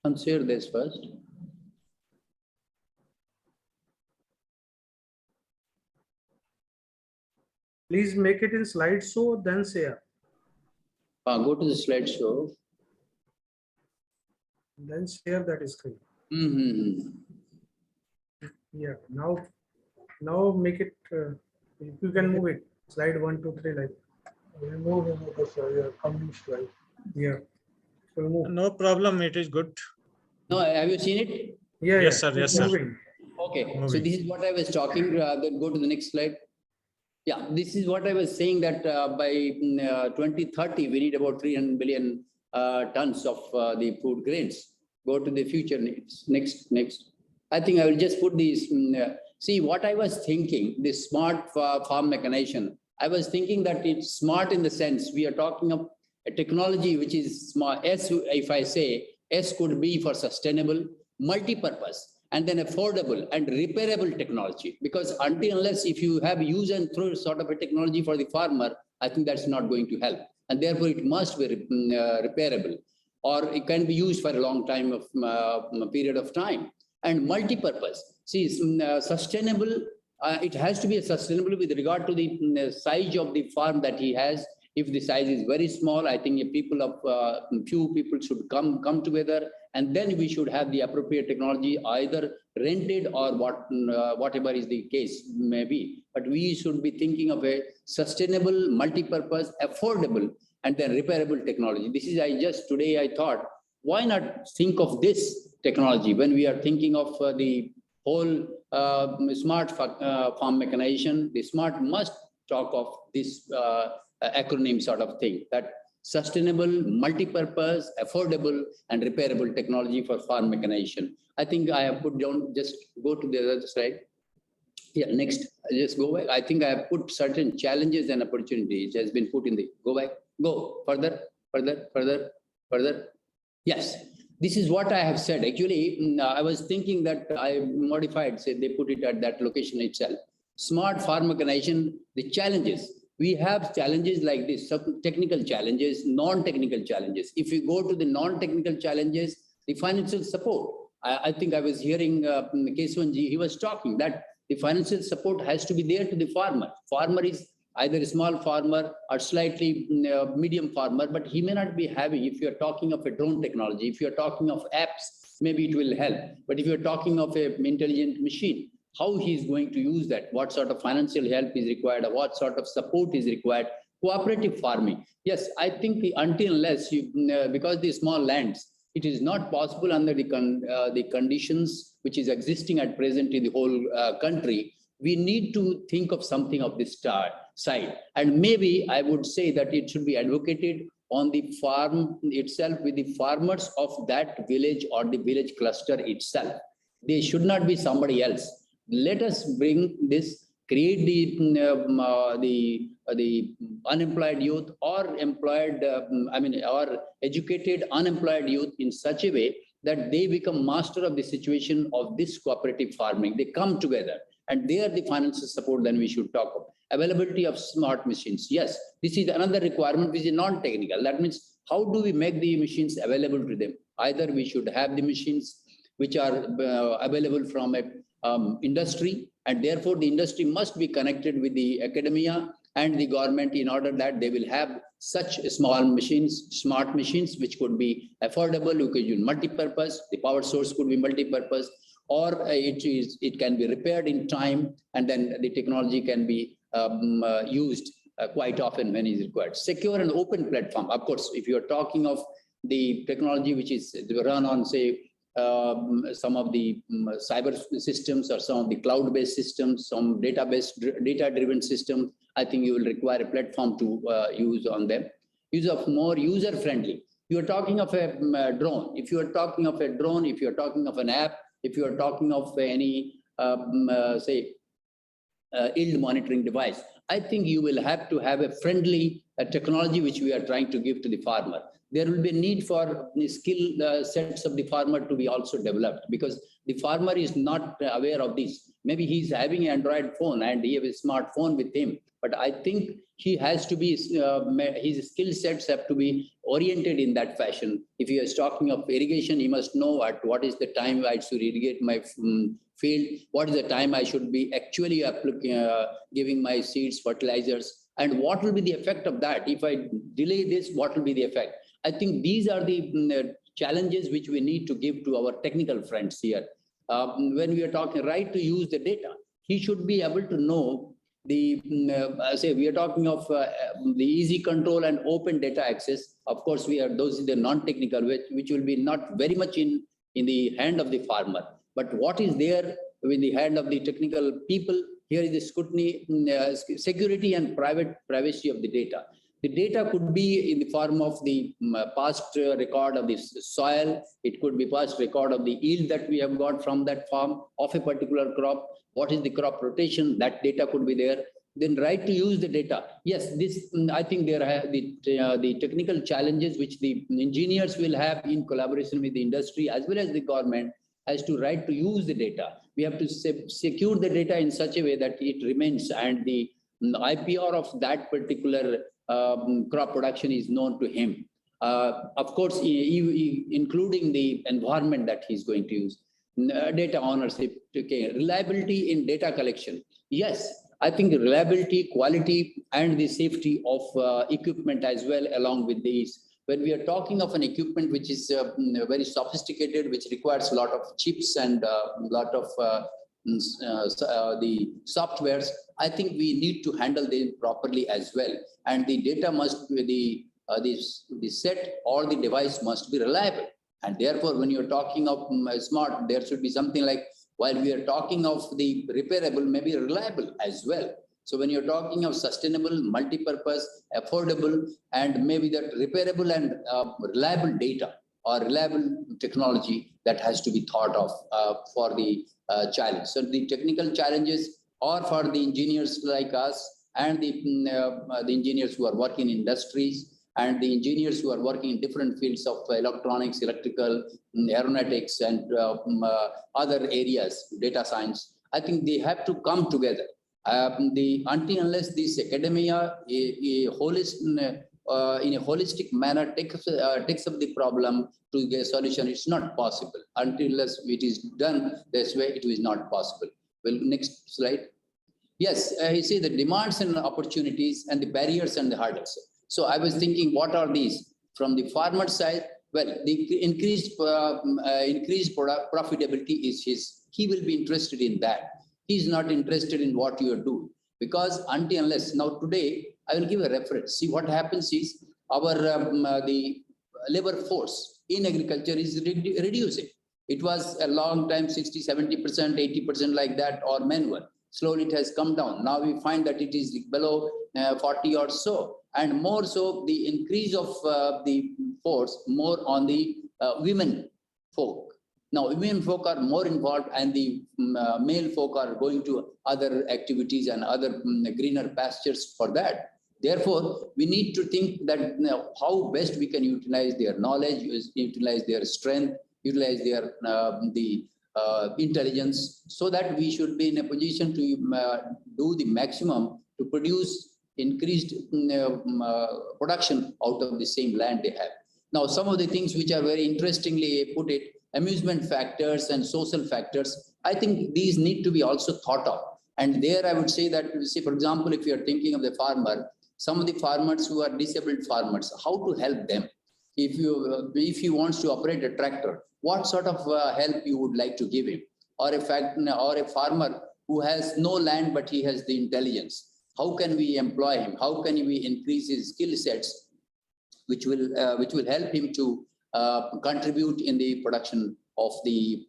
Unshare this first. Please make it in slideshow, then share. Go to the slideshow. Then share that screen. Yeah. Now make it. If you can move it. Slide 1, 2, 3 like. Remove the coming slide. Yeah. Move. No problem. It is good. No, have you seen it? Yeah. Yes, sir. Yes, sir. Moving. Okay. So this is what I was talking. Then go to the next slide. Yeah, this is what I was saying, that by 2030, we need about 300 billion tons of the food grains. Go to the future needs. Next. I think I will just put these. See, what I was thinking, this smart farm mechanization, I was thinking that it's smart in the sense we are talking of a technology which is smart. S, if I say S could be for sustainable, multi-purpose, and then affordable and repairable technology. Because until unless if you have use and throw sort of a technology for the farmer, I think that's not going to help. And therefore it must be repairable, or it can be used for a long time of period of time. And multi-purpose. See, sustainable, it has to be sustainable with regard to the size of the farm that he has. If the size is very small, I think few people should come together, and then we should have the appropriate technology, either rented or whatever is the case may be. But we should be thinking of a sustainable, multi-purpose, affordable, and then repairable technology. This is today I thought, why not think of this technology when we are thinking of the whole smart farm mechanization? The smart must talk of this acronym sort of thing, that sustainable, multi-purpose, affordable, and repairable technology for farm mechanization. I think I have put down, just go to the other slide. Yeah, next, just go back. I think I have put certain challenges and opportunities has been put in the, go back, go further. Yes, this is what I have said. Actually, I was thinking that I modified, say they put it at that location itself. Smart farm mechanization, the challenges. We have challenges like this, some technical challenges, non-technical challenges. If you go to the non-technical challenges, the financial support. I think I was hearing Keswanji, he was talking that the financial support has to be there to the farmer. Farmer is either a small farmer or slightly medium farmer, but he may not be having, if you're talking of a drone technology, if you're talking of apps, maybe it will help. But if you're talking of an intelligent machine, how he is going to use that, what sort of financial help is required, or what sort of support is required. Cooperative farming. Yes, I think until unless you, because the small lands, it is not possible under the conditions which is existing at present in the whole country. We need to think of something of this side. And maybe I would say that it should be advocated on the farm itself with the farmers of that village or the village cluster itself. They should not be somebody else. Let us bring this, create the unemployed youth or employed, or educated unemployed youth in such a way that they become master of the situation of this cooperative farming. They come together, and there the financial support then we should talk of. Availability of smart machines. Yes, this is another requirement which is non-technical. That means how do we make the machines available to them? Either we should have the machines which are available from a industry, and therefore the industry must be connected with the academia and the government in order that they will have such small machines, smart machines, which could be affordable, you could use multi-purpose, the power source could be multi-purpose, or it can be repaired in time, and then the technology can be used quite often when it is required. Secure and open platform. Of course, if you are talking of the technology which is run on, say, some of the cyber systems or some of the cloud-based systems, some data-driven systems, I think you will require a platform to use on them. Use of more user-friendly. You are talking of a drone. If you are talking of a drone, if you are talking of an app, if you are talking of any, yield monitoring device, I think you will have to have a friendly technology which we are trying to give to the farmer. There will be a need for the skill sets of the farmer to be also developed, because the farmer is not aware of this. Maybe he's having an Android phone and he has a smartphone with him, but I think he has to be, his skill sets have to be oriented in that fashion. If he is talking of irrigation, he must know at what is the time I should irrigate my field, what is the time I should be actually giving my seeds, fertilizers, and what will be the effect of that. If I delay this, what will be the effect? I think these are the challenges which we need to give to our technical friends here. When we are talking right to use the data, he should be able to know the, we are talking of the easy control and open data access. Of course, those are the non-technical, which will be not very much in the hand of the farmer. But what is there in the hand of the technical people, here is the scrutiny, security and privacy of the data. The data could be in the form of the past record of the soil. It could be past record of the yield that we have got from that farm of a particular crop. What is the crop rotation? That data could be there. Then right to use the data. Yes, this I think there are the technical challenges which the engineers will have in collaboration with the industry as well as the government as to right to use the data. We have to secure the data in such a way that it remains and the IPR of that particular crop production is known to him. Of course, including the environment that he's going to use. Data ownership, okay, reliability in data collection. Yes, I think reliability, quality, and the safety of equipment as well along with these. When we are talking of an equipment which is very sophisticated, which requires a lot of chips and a lot of the softwares, I think we need to handle them properly as well. And the data must be the set or the device must be reliable. And therefore, when you're talking of smart, there should be something like, while we are talking of the repairable, maybe reliable as well. So when you're talking of sustainable, multi-purpose, affordable, and maybe that repairable and reliable data or reliable technology that has to be thought of for the challenge. So the technical challenges are for the engineers like us and the engineers who are working in industries and the engineers who are working in different fields of electronics, electrical, aeronautics, and other areas, data science. I think they have to come together. Until unless this academia in a holistic manner takes up the problem to get a solution, it's not possible. Until unless it is done this way, it is not possible. Well, next slide. Yes, you see the demands and opportunities and the barriers and the hurdles. So I was thinking, what are these? From the farmer side, well, the increased profitability is he will be interested in that. He's not interested in what you are doing. Because until unless, now today, I will give a reference. See, what happens is our the labor force in agriculture is reducing. It was a long time, 60, 70%, 80% like that, or manual. Slowly it has come down. Now we find that it is below 40 or so. And more so, the increase of the force more on the women folk. Now, women folk are more involved and the male folk are going to other activities and other greener pastures for that. Therefore, we need to think that how best we can utilize their knowledge, utilize their strength, utilize their intelligence, so that we should be in a position to do the maximum to produce increased production out of the same land they have. Now, some of the things which are very interestingly put it, amusement factors and social factors, I think these need to be also thought of. And there I would say that, say, for example, if you are thinking of the farmer, some of the farmers who are disabled farmers, how to help them? If he wants to operate a tractor, what sort of help you would like to give him? Or a farmer who has no land, but he has the intelligence. How can we employ him? How can we increase his skill sets, which will help him to contribute in the production of the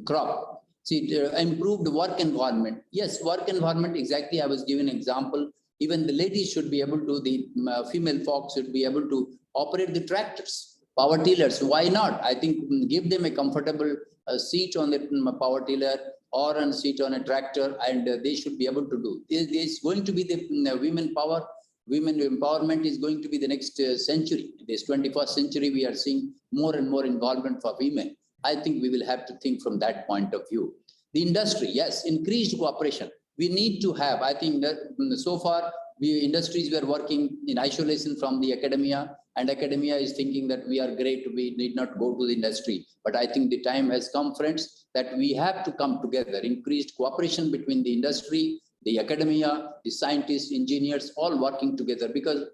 crop? See, improved work environment. Yes, work environment. Exactly, I was given an example. Even the ladies should be able to. The female folks should be able to operate the tractors, power tillers. Why not? I think give them a comfortable seat on the power tiller or a seat on a tractor, and they should be able to do. There's going to be the women power. Women empowerment is going to be the next century. This 21st century, we are seeing more and more involvement for women. I think we will have to think from that point of view. The industry, yes, increased cooperation. We need to have, I think that so far, industries were working in isolation from the academia, and academia is thinking that we are great, we need not go to the industry. But I think the time has come, friends, that we have to come together, increased cooperation between the industry, the academia, the scientists, engineers, all working together, because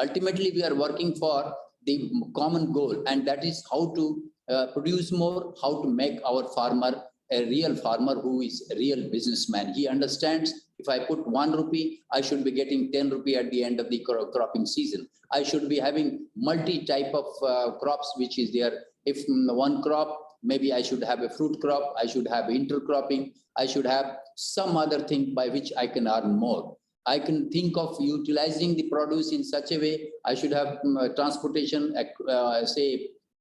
ultimately we are working for the common goal, and that is how to produce more, how to make our farmer a real farmer who is a real businessman. He understands, if I put 1 rupee, I should be getting 10 rupee at the end of the cropping season. I should be having multi-type of crops, which is there. If one crop, maybe I should have a fruit crop, I should have intercropping, I should have some other thing by which I can earn more. I can think of utilizing the produce in such a way. I should have transportation,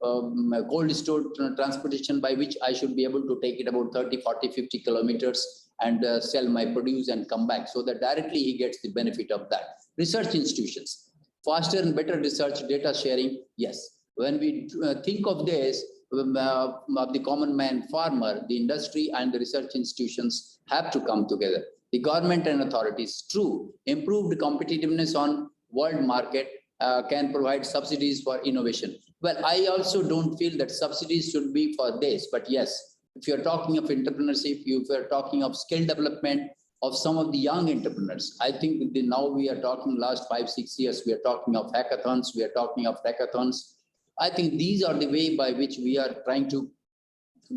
cold store transportation, by which I should be able to take it about 30, 40, 50 kilometers and sell my produce and come back, so that directly he gets the benefit of that. Research institutions, faster and better research, data sharing, yes. When we think of this, of the common man farmer, the industry and the research institutions have to come together. The government and authorities, true, improved competitiveness on world market can provide subsidies for innovation. Well, I also don't feel that subsidies should be for this, but yes, if you're talking of entrepreneurship, if you're talking of skill development of some of the young entrepreneurs, I think now we are talking last 5-6 years, we are talking of hackathons, we are talking of hackathons. I think these are the way by which we are trying to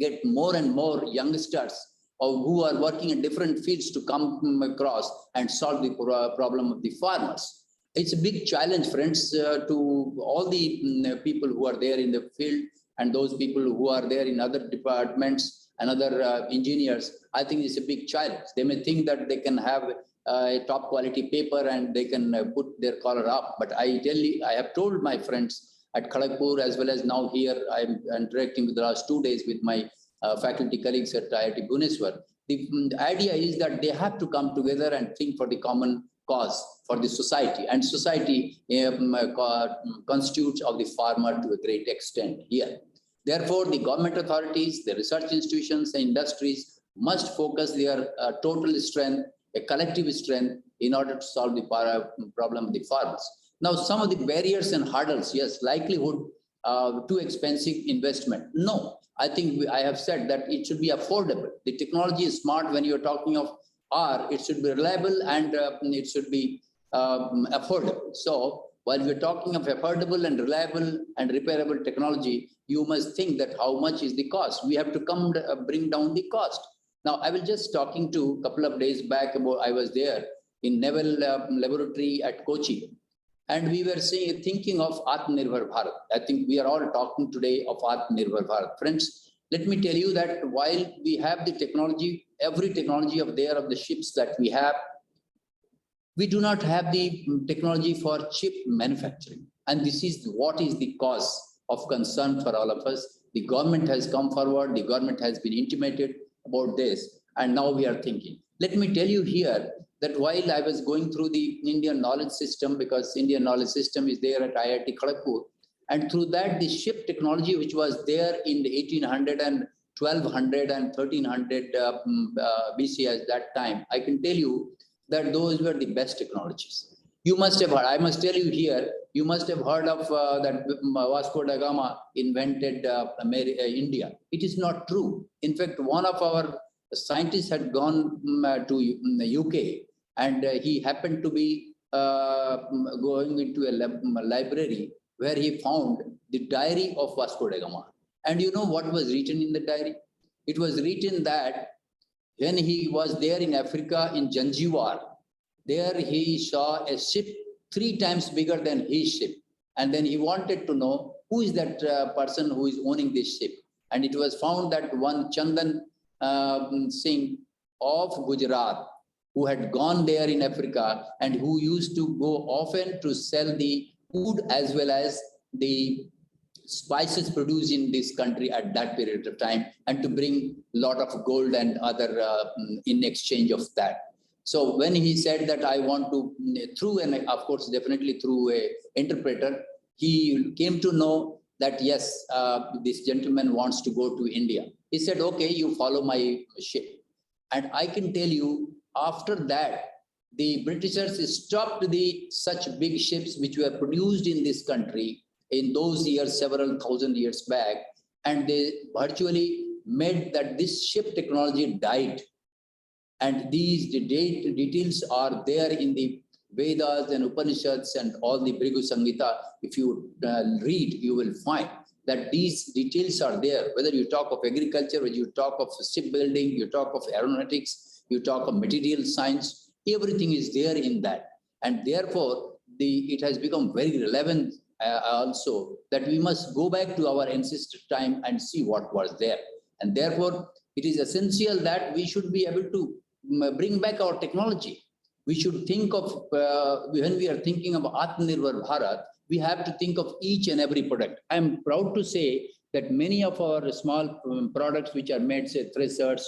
get more and more youngsters who are working in different fields to come across and solve the problem of the farmers. It's a big challenge, friends, to all the people who are there in the field and those people who are there in other departments and other engineers. I think it's a big challenge. They may think that they can have a top quality paper and they can put their collar up. But I tell you, I have told my friends at Kharagpur as well as now here, I'm interacting with the last 2 days with my faculty colleagues at IIT Bhubaneswar. The idea is that they have to come together and think for the common cause for the society, and society constitutes of the farmer to a great extent here. Therefore, the government authorities, the research institutions and industries must focus their total strength, a collective strength in order to solve the problem of the farmers. Now, some of the barriers and hurdles, yes, likelihood, too expensive investment. No, I think I have said that it should be affordable. The technology is smart when you're talking of it should be reliable and it should be affordable. So while we're talking of affordable and reliable and repairable technology, you must think that how much is the cost. We have to bring down the cost. Now, I was just talking to a couple of days back about, I was there in Naval Laboratory at Kochi, and we were thinking of Atmanirbhar Bharat. I think we are all talking today of Atmanirbhar Bharat. Friends, let me tell you that while we have the technology, every technology of the ships that we have, we do not have the technology for chip manufacturing. And this is what is the cause of concern for all of us. The government has come forward, the government has been intimated about this, and now we are thinking. Let me tell you here that while I was going through the Indian knowledge system, because Indian knowledge system is there at IIT Kharagpur, and through that the ship technology which was there in the 1800 and 1200 and 1300 BC at that time, I can tell you that those were the best technologies. You must have heard, I must tell you here, you must have heard of that Vasco da Gama invented India. It is not true. In fact, one of our scientists had gone to the UK, and he happened to be going into a library where he found the diary of Vasco da Gama. And you know what was written in the diary? It was written that when he was there in Africa in Zanzibar, there he saw a ship 3 times bigger than his ship. And then he wanted to know who is that person who is owning this ship. And it was found that one Chandan Singh of Gujarat, who had gone there in Africa and who used to go often to sell the food as well as the spices produced in this country at that period of time, and to bring a lot of gold and other in exchange of that. So when he said that I want to, through, and of course, definitely through an interpreter, he came to know that, yes, this gentleman wants to go to India. He said, okay, you follow my ship. And I can tell you, after that, the Britishers stopped such big ships which were produced in this country in those years, several thousand years back, and they virtually made that this ship technology died. And these details are there in the Vedas and Upanishads and all the Bhrigu Samhita. If you read, you will find that these details are there. Whether you talk of agriculture, whether you talk of shipbuilding, you talk of aeronautics, you talk of material science, everything is there in that. And therefore, it has become very relevant also that we must go back to our ancestor time and see what was there. And therefore, it is essential that we should be able to bring back our technology. We should think of, when we are thinking of Atmanirbhar Bharat, we have to think of each and every product. I am proud to say that many of our small products which are made, say threshers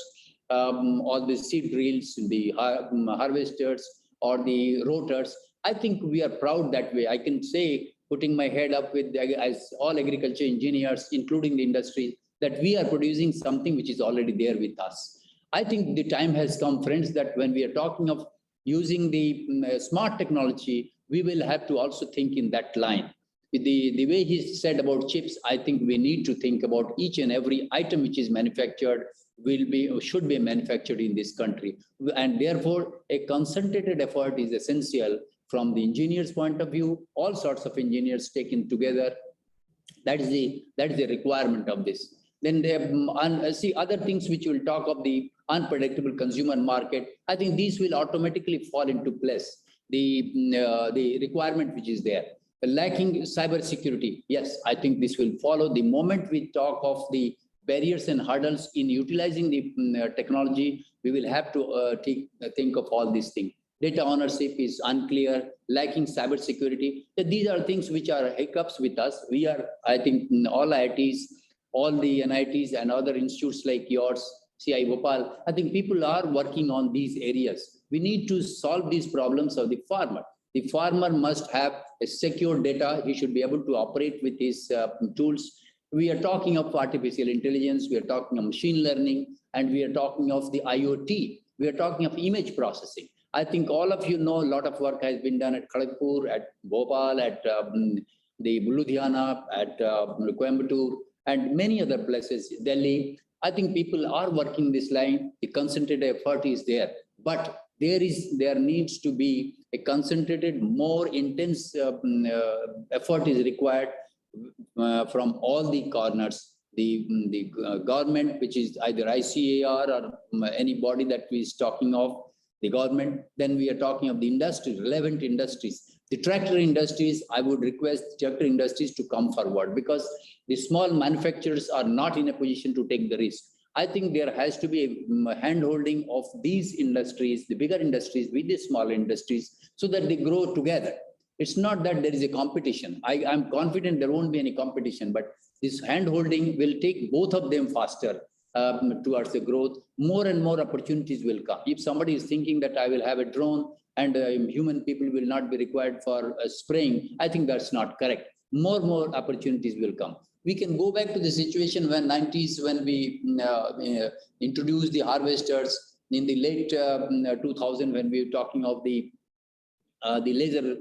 all the seed drills, the harvesters or the rotors. I think we are proud that way. I can say, putting my head up with as all agriculture engineers, including the industry, that we are producing something which is already there with us. I think the time has come, friends, that when we are talking of using the smart technology, we will have to also think in that line. The way he said about chips, I think we need to think about each and every item which is manufactured should be manufactured in this country. And therefore, a concentrated effort is essential from the engineer's point of view, all sorts of engineers taken together. That is the requirement of this. Then they see other things which will talk of the unpredictable consumer market. I think these will automatically fall into place. The requirement which is there. Lacking cyber security, yes, I think this will follow. The moment we talk of the barriers and hurdles in utilizing the technology, we will have to think of all these things. Data ownership is unclear, lacking cyber security. These are things which are hiccups with us. We are, I think, all IITs, all the NITs and other institutes like yours, CI Bhopal, I think people are working on these areas. We need to solve these problems of the farmer. The farmer must have a secure data. He should be able to operate with his tools. We are talking of artificial intelligence. We are talking of machine learning, and we are talking of the IoT. We are talking of image processing. I think all of you know a lot of work has been done at Kharagpur, at Bhopal, at the Ludhiana, at Coimbatore, and many other places, Delhi. I think people are working this line. The concentrated effort is there, but there needs to be a concentrated, more intense effort is required from all the corners. The government, which is either ICAR or any body that we is talking of, the government. Then we are talking of the industry, relevant industries. The tractor industries, I would request tractor industries to come forward, because the small manufacturers are not in a position to take the risk. I think there has to be a hand-holding of these industries, the bigger industries with the small industries, so that they grow together. It's not that there is a competition. I'm confident there won't be any competition, but this hand-holding will take both of them faster towards the growth. More and more opportunities will come. If somebody is thinking that I will have a drone and human people will not be required for spraying, I think that's not correct. More opportunities will come. We can go back to the situation when 90s, when we introduced the harvesters, in the late 2000, when we were talking of the laser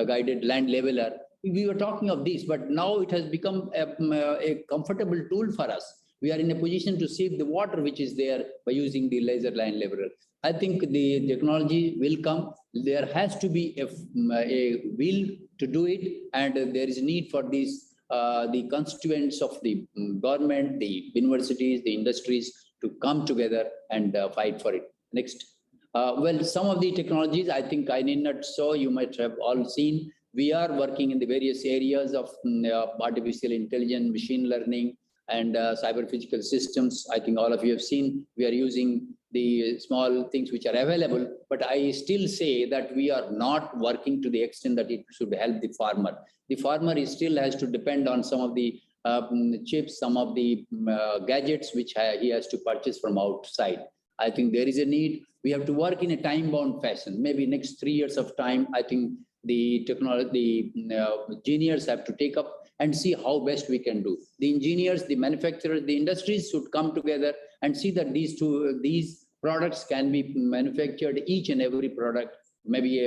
guided land leveler. We were talking of this, but now it has become a comfortable tool for us. We are in a position to save the water which is there by using the laser land leveler. I think the technology will come. There has to be a will to do it, and there is need for these the constituents of the government, the universities, the industries to come together and fight for it. Next. Well, some of the technologies I think I need not show, you might have all seen. We are working in the various areas of artificial intelligence, machine learning, and cyber physical systems. I think all of you have seen. We are using the small things which are available, but I still say that we are not working to the extent that it should help the farmer. The farmer still has to depend on some of the chips, some of the gadgets which he has to purchase from outside. I think there is a need. We have to work in a time-bound fashion. Maybe next 3 years of time, I think the technology, the engineers have to take up and see how best we can do. The engineers, the manufacturers, the industries should come together and see that these products can be manufactured, each and every product. Maybe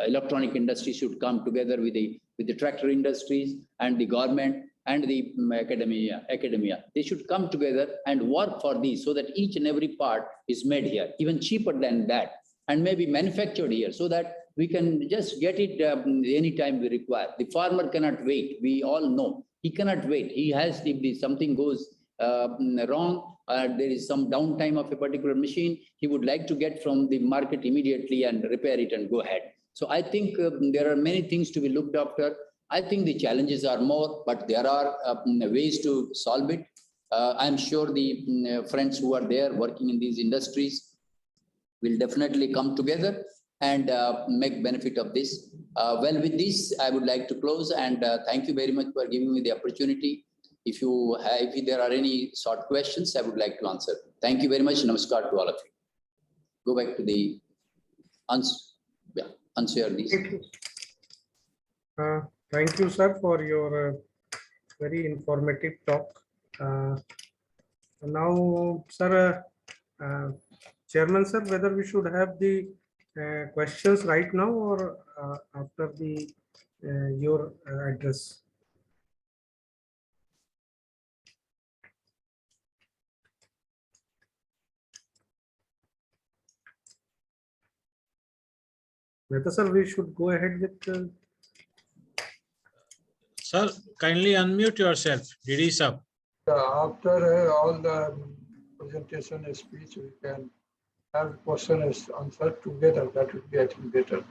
electronic industry should come together with the tractor industries and the government and the academia. They should come together and work for these, so that each and every part is made here, even cheaper than that, and maybe manufactured here, so that we can just get it anytime we require. The farmer cannot wait. We all know he cannot wait. He has, if something goes wrong, there is some downtime of a particular machine, he would like to get from the market immediately and repair it and go ahead. So I think there are many things to be looked after. I think the challenges are more, but there are ways to solve it. I'm sure the friends who are there working in these industries will definitely come together and make benefit of this. Well, with this, I would like to close, and thank you very much for giving me the opportunity. If there are any short questions, I would like to answer. Thank you very much. Namaskar to all of you. Go back to the answer these. Thank you, sir, for your very informative talk. Now, sir, Chairman, sir, whether we should have the questions right now or after the your address. Whether, sir, we should go ahead with. Sir, kindly unmute yourself. DD sir. After all the presentation and speech, we can have question and answer together. That would be, I think, better.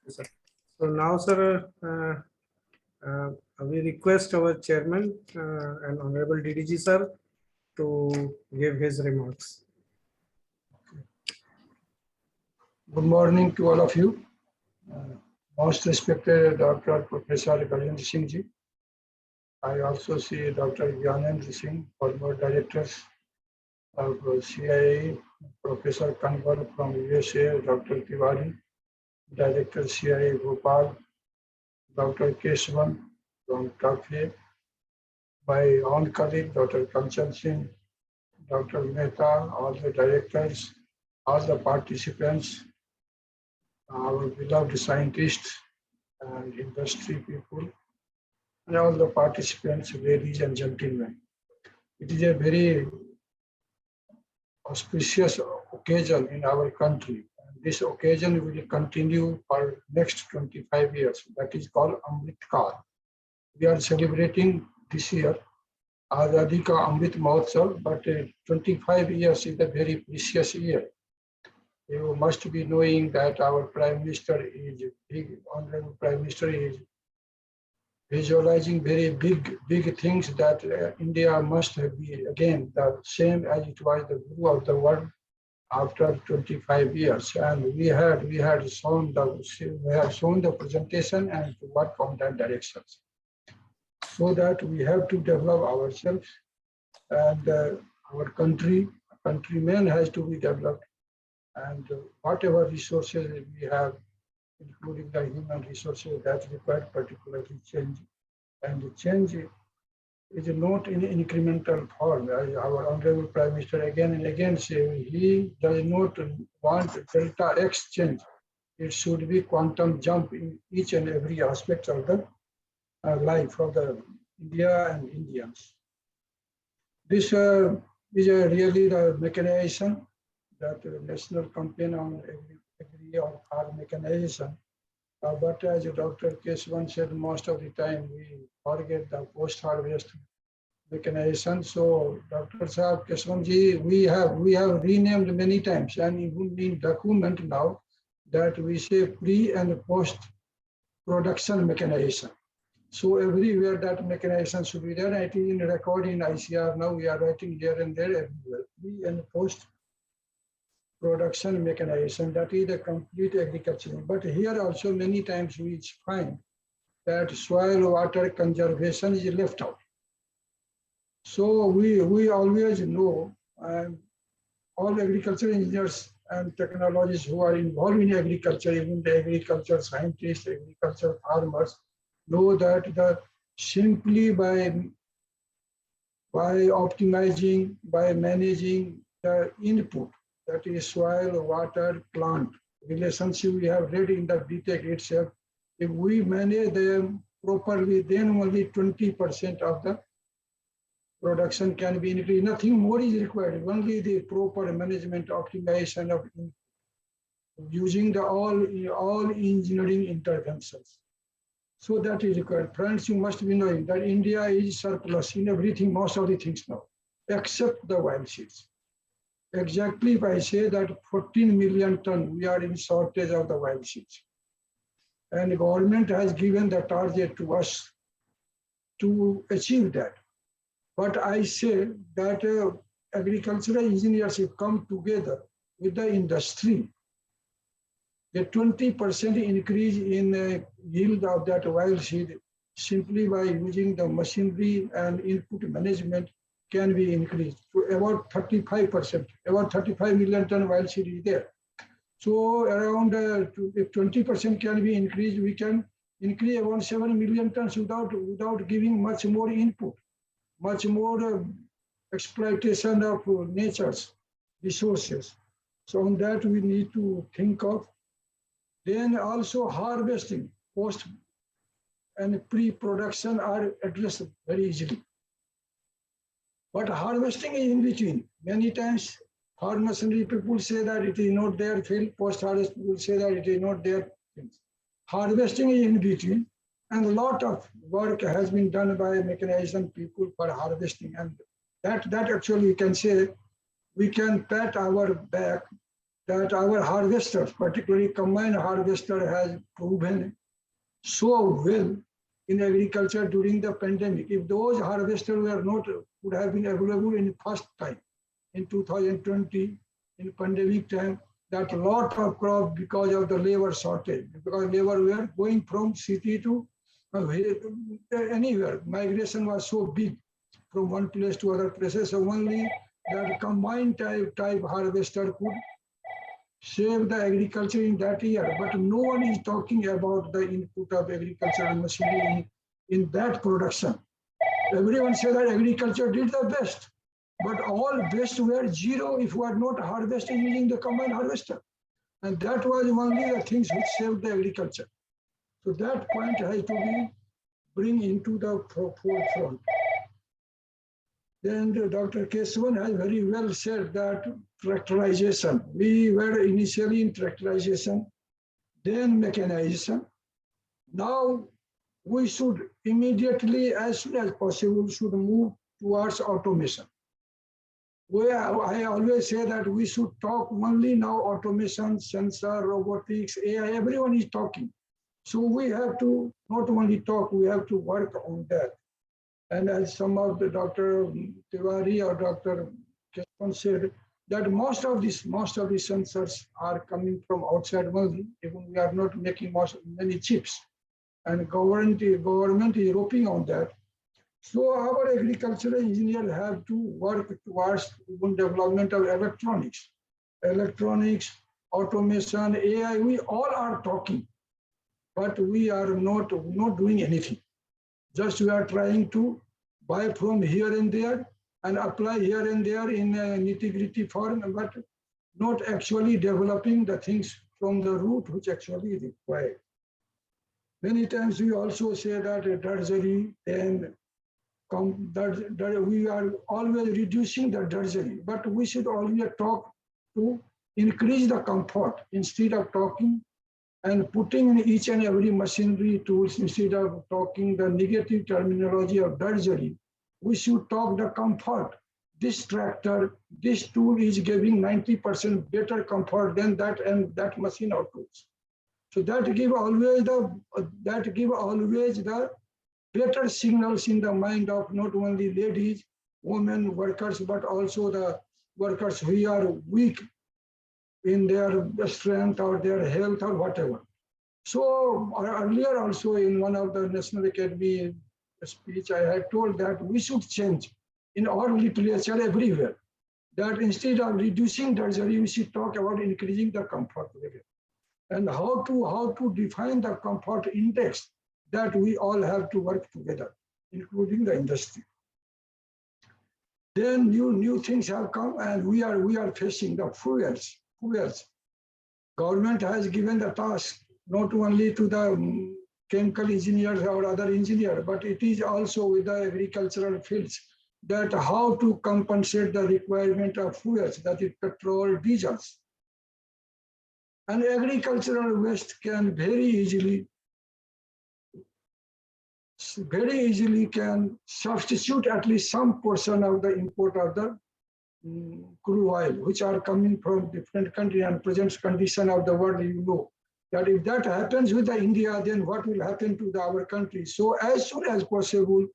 So now, sir, we request our chairman and Honorable DDG sir to give his remarks. Good morning to all of you. Most respected Dr. Professor Gajendra Singh ji. I also see Dr. Gyanendra Singh, former directors of CIA, Professor Kanwar from USA, Dr. Tiwari, Director CIA Bhopal, Dr. Keshavan from Turkey, my own colleague, Dr. Kanchan Singh, Dr. Mehta, all the directors, all the participants, our beloved scientists and industry people, and all the participants, ladies and gentlemen. It is a very auspicious occasion in our country. This occasion will continue for next 25 years. That is called Amrit Kaal. We are celebrating this year Azadi Ka Amrit Mahotsav, but 25 years is a very precious year. You must be knowing that our Prime Minister is, Honorable Prime Minister is visualizing very big things that India must be again the same as it was the guru of the world after 25 years. And we had shown the presentation and to work on that direction. So that we have to develop ourselves and our countrymen has to be developed, and whatever resources we have, including the human resources that require particularly change. And the change is not in incremental form. Our Honorable Prime Minister again and again say he does not want delta X change. It should be quantum jump in each and every aspect of the life of the India and Indians. This is really the mechanization, that national campaign on agri or farm mechanization. But as Dr. Keshavan said, most of the time we forget the post-harvest mechanization. So Dr. Sahab Keshavan ji, we have renamed many times, and even in document now that we say pre and post production mechanization. So everywhere that mechanization should be there. It is in record in ICR now. We are writing here and there everywhere. Pre and post production mechanization, that is the complete agriculture. But here also many times we find that soil water conservation is left out. So we always know, all agriculture engineers and technologists who are involved in agriculture, even the agriculture scientists, agriculture farmers, know that simply by optimizing, by managing the input, that is soil, water, plant relationship we have read in the BTEC itself. If we manage them properly, then only 20% of the production can be increased. Nothing more is required. Only the proper management, optimization of using the all engineering interventions. So that is required. Friends, you must be knowing that India is surplus in everything, most of the things now, except the wild seeds. Exactly, if I say that 14 million ton, we are in shortage of the wild seeds. And the government has given the target to us to achieve that. But I say that agricultural engineers have come together with the industry. The 20% increase in yield of that wild seed simply by using the machinery and input management can be increased to about 35%, about 35 million ton wild seed is there. So around if 20% can be increased, we can increase about 7 million tons without giving much more input, much more exploitation of nature's resources. So on that we need to think of. Then also harvesting, post and pre-production are addressed very easily. But harvesting is in between. Many times farmers and people say that it is not their field, post-harvest people say that it is not their field. Harvesting is in between, and a lot of work has been done by mechanization people for harvesting, and that actually you can say we can pat our back that our harvesters, particularly combined harvester, has proven so well in agriculture during the pandemic. If those harvesters were not, would have been available in first time in 2020 in pandemic time, that a lot of crop because of the labor shortage, because labor were going from city to anywhere. Migration was so big from one place to other places. So only that combined type harvester could save the agriculture in that year. But no one is talking about the input of agricultural machinery in that production. Everyone said that agriculture did the best, but all best were zero if we are not harvesting using the combined harvester. And that was only the things which saved the agriculture. So that point has to be bring into the forefront. Then Dr. Kesavan has very well said that tractorization. We were initially in tractorization, then mechanization. Now we should immediately, as soon as possible, should move towards automation. I always say that we should talk only now automation, sensor, robotics, AI, everyone is talking. So we have to not only talk, we have to work on that. And as some of the Dr. Tiwari or Dr. Kesavan said, that most of these sensors are coming from outside only, even we are not making many chips. And government is roping on that. So our agricultural engineers have to work towards even development of electronics, automation, AI. We all are talking, but we are not doing anything. Just we are trying to buy from here and there and apply here and there in a nitty-gritty form, but not actually developing the things from the root which actually is required. Many times we also say that drudgery and we are always reducing the drudgery, but we should always talk to increase the comfort instead of talking and putting in each and every machinery tools, instead of talking the negative terminology of drudgery, we should talk the comfort. This tractor, this tool is giving 90% better comfort than that and that machine or tools. So that give always the better signals in the mind of not only ladies, women, workers, but also the workers who are weak in their strength or their health or whatever. So earlier also in one of the National Academy speech, I had told that we should change in our literature everywhere, that instead of reducing drudgery, we should talk about increasing the comfort level. And how to define the comfort index, that we all have to work together, including the industry. Then new things have come, and we are facing the fuels. Government has given the task not only to the chemical engineers or other engineers, but it is also with the agricultural fields, that how to compensate the requirement of fuels, that is petrol, diesels. And agricultural waste can very easily can substitute at least some portion of the import of the crude oil, which are coming from different countries, and present condition of the world, you know, that if that happens with the India, then what will happen to our country? So as soon as possible,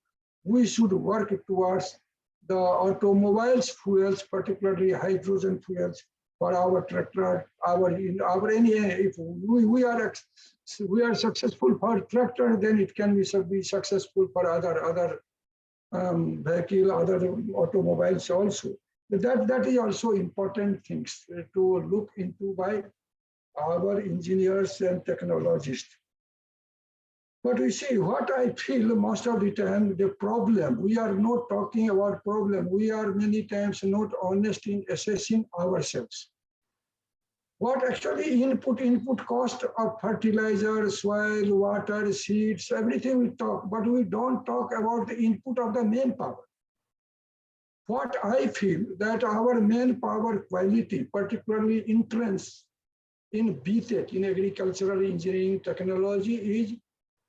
we should work towards the automobiles fuels, particularly hydrogen fuels, for our tractor, our any, if we are successful for tractor, then it can be successful for other vehicle, other automobiles also. That is also important things to look into by our engineers and technologists. But you see, what I feel most of the time, the problem, we are not talking about problem. We are many times not honest in assessing ourselves. What actually input cost of fertilizer, soil, water, seeds, everything we talk, but we don't talk about the input of the manpower. What I feel that our manpower quality, particularly entrance in BTech, in agricultural engineering technology, is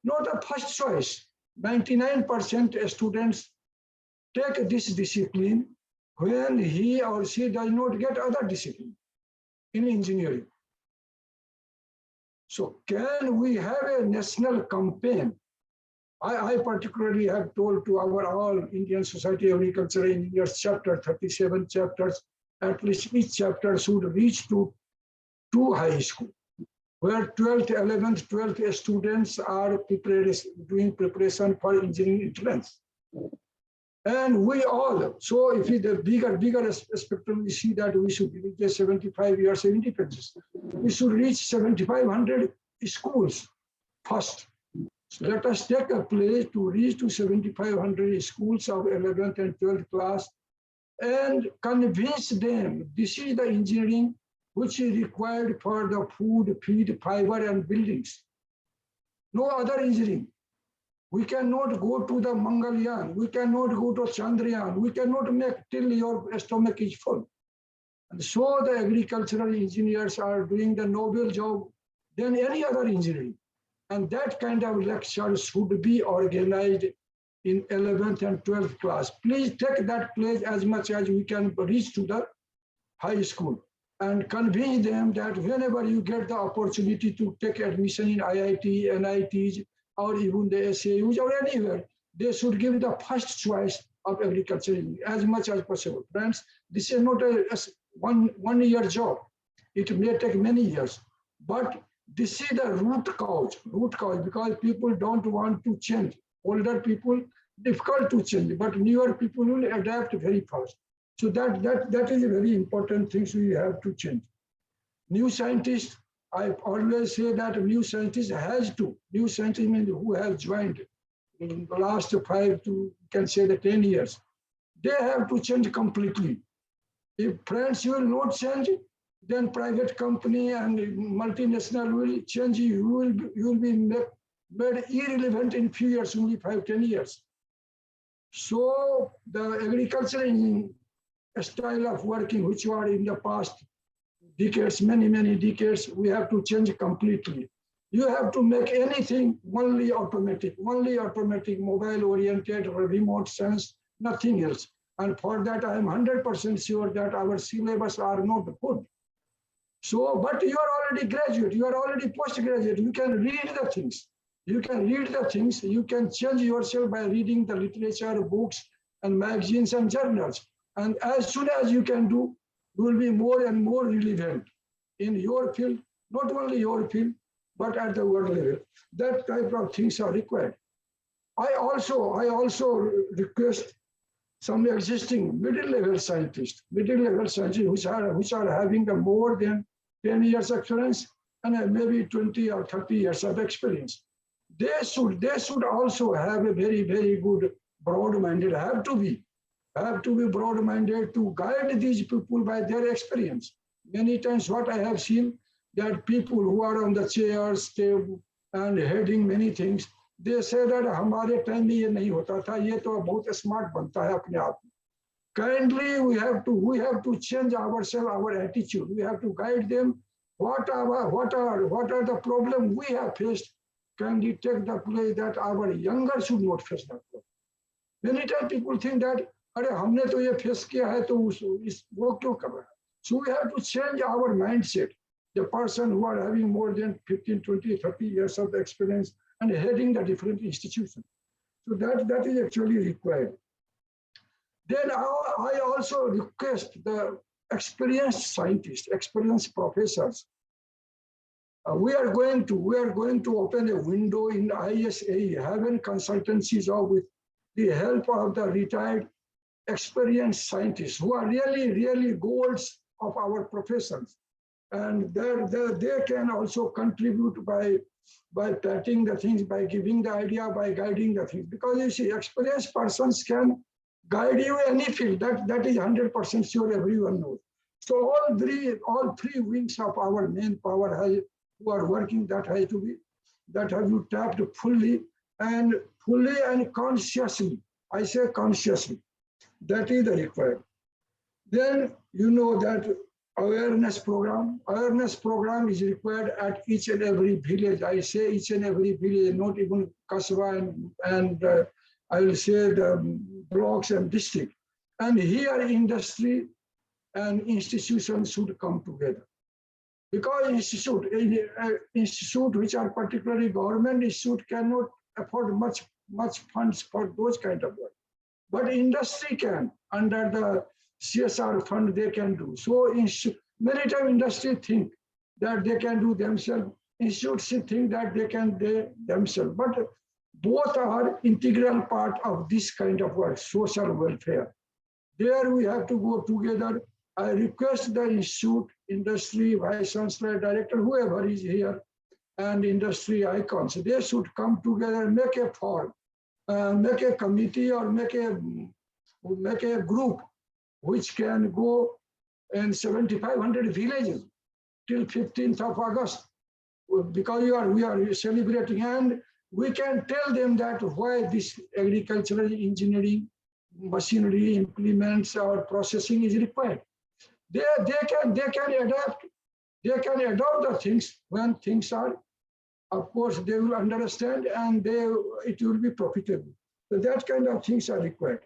not a first choice. 99% students take this discipline when he or she does not get other discipline in engineering. So can we have a national campaign? I particularly have told to our all Indian Society of Agricultural Engineers chapter, 37 chapters, at least each chapter should reach to high school, where 12th, 11th, 12th students are doing preparation for engineering entrance. And we all, so if we the bigger spectrum, we see that we should reach 75 years of independence. We should reach 7,500 schools first. So let us take a place to reach to 7,500 schools of 11th and 12th class and convince them this is the engineering which is required for the food, feed, fiber, and buildings. No other engineering. We cannot go to the Mangalyaan. We cannot go to Chandrayaan. We cannot make till your stomach is full. And so the agricultural engineers are doing the noble job than any other engineering. And that kind of lecture should be organized in 11th and 12th class. Please take that place as much as we can reach to the high school and convince them that whenever you get the opportunity to take admission in IIT, NITs, or even the SAUs or anywhere, they should give the first choice of agriculture as much as possible. Friends, this is not a one-year job. It may take many years, but this is the root cause, because people don't want to change. Older people, difficult to change, but newer people will adapt very fast. So that is a very important thing we have to change. New scientists, I always say that new scientists means who have joined in the last 5 to, you can say, the 10 years. They have to change completely. If friends will not change, then private company and multinational will change. You will be made irrelevant in few years, only 5-10 years. So the agricultural style of working, which were in the past decades, many decades, we have to change completely. You have to make anything only automatic, mobile-oriented, remote sense, nothing else. And for that, I am 100% sure that our syllabus are not good. So, but you are already graduate, you are already postgraduate, you can read the things. You can change yourself by reading the literature, books, and magazines and journals. And as soon as you can do, you will be more and more relevant in your field, not only your field, but at the world level. That type of things are required. I also request some existing middle-level scientists which are having the more than 10 years experience and maybe 20 or 30 years of experience. They should also have a very good broad-minded, have to be broad-minded to guide these people by their experience. Many times what I have seen that people who are on the chairs and heading many things, they say that हमारे time में ये नहीं होता था, ये तो बहुत smart बनता है अपने आप में. Kindly, we have to change ourselves, our attitude. We have to guide them. What are the problems we have faced? Can we take the place that our younger should not face that problem? Many times people think that अरे हमने तो ये face किया है तो वो क्यों कर रहा है? So we have to change our mindset. The person who are having more than 15, 20, 30 years of experience and heading the different institutions. So that is actually required. Then I also request the experienced scientists, experienced professors. We are going to open a window in ISA, Heaven Consultancies, or with the help of the retired experienced scientists who are really goals of our professions. And they can also contribute by patting the things, by giving the idea, by guiding the things. Because you see, experienced persons can guide you any field. That is 100% sure, everyone knows. So all three wings of our main power who are working, that have you tapped fully and consciously. I say consciously. That is the required. Then you know that awareness program is required at each and every village. I say each and every village, not even Kasba and I will say the blocks and district. And here industry and institutions should come together. Because institute which are particularly government institute cannot afford much funds for those kind of work. But industry can, under the CSR fund, they can do. So many times industry think that they can do themselves. Institutes think that they can do themselves. But both are integral part of this kind of work, social welfare. There we have to go together. I request the institute, industry, vice chancellor, director, whoever is here, and industry icons, they should come together, make a forum, make a committee, or make a group which can go in 7,500 villages till 15th of August, because we are celebrating, and we can tell them that why this agricultural engineering machinery implements or processing is required. They can adopt the things when things are, of course, they will understand and it will be profitable. So that kind of things are required.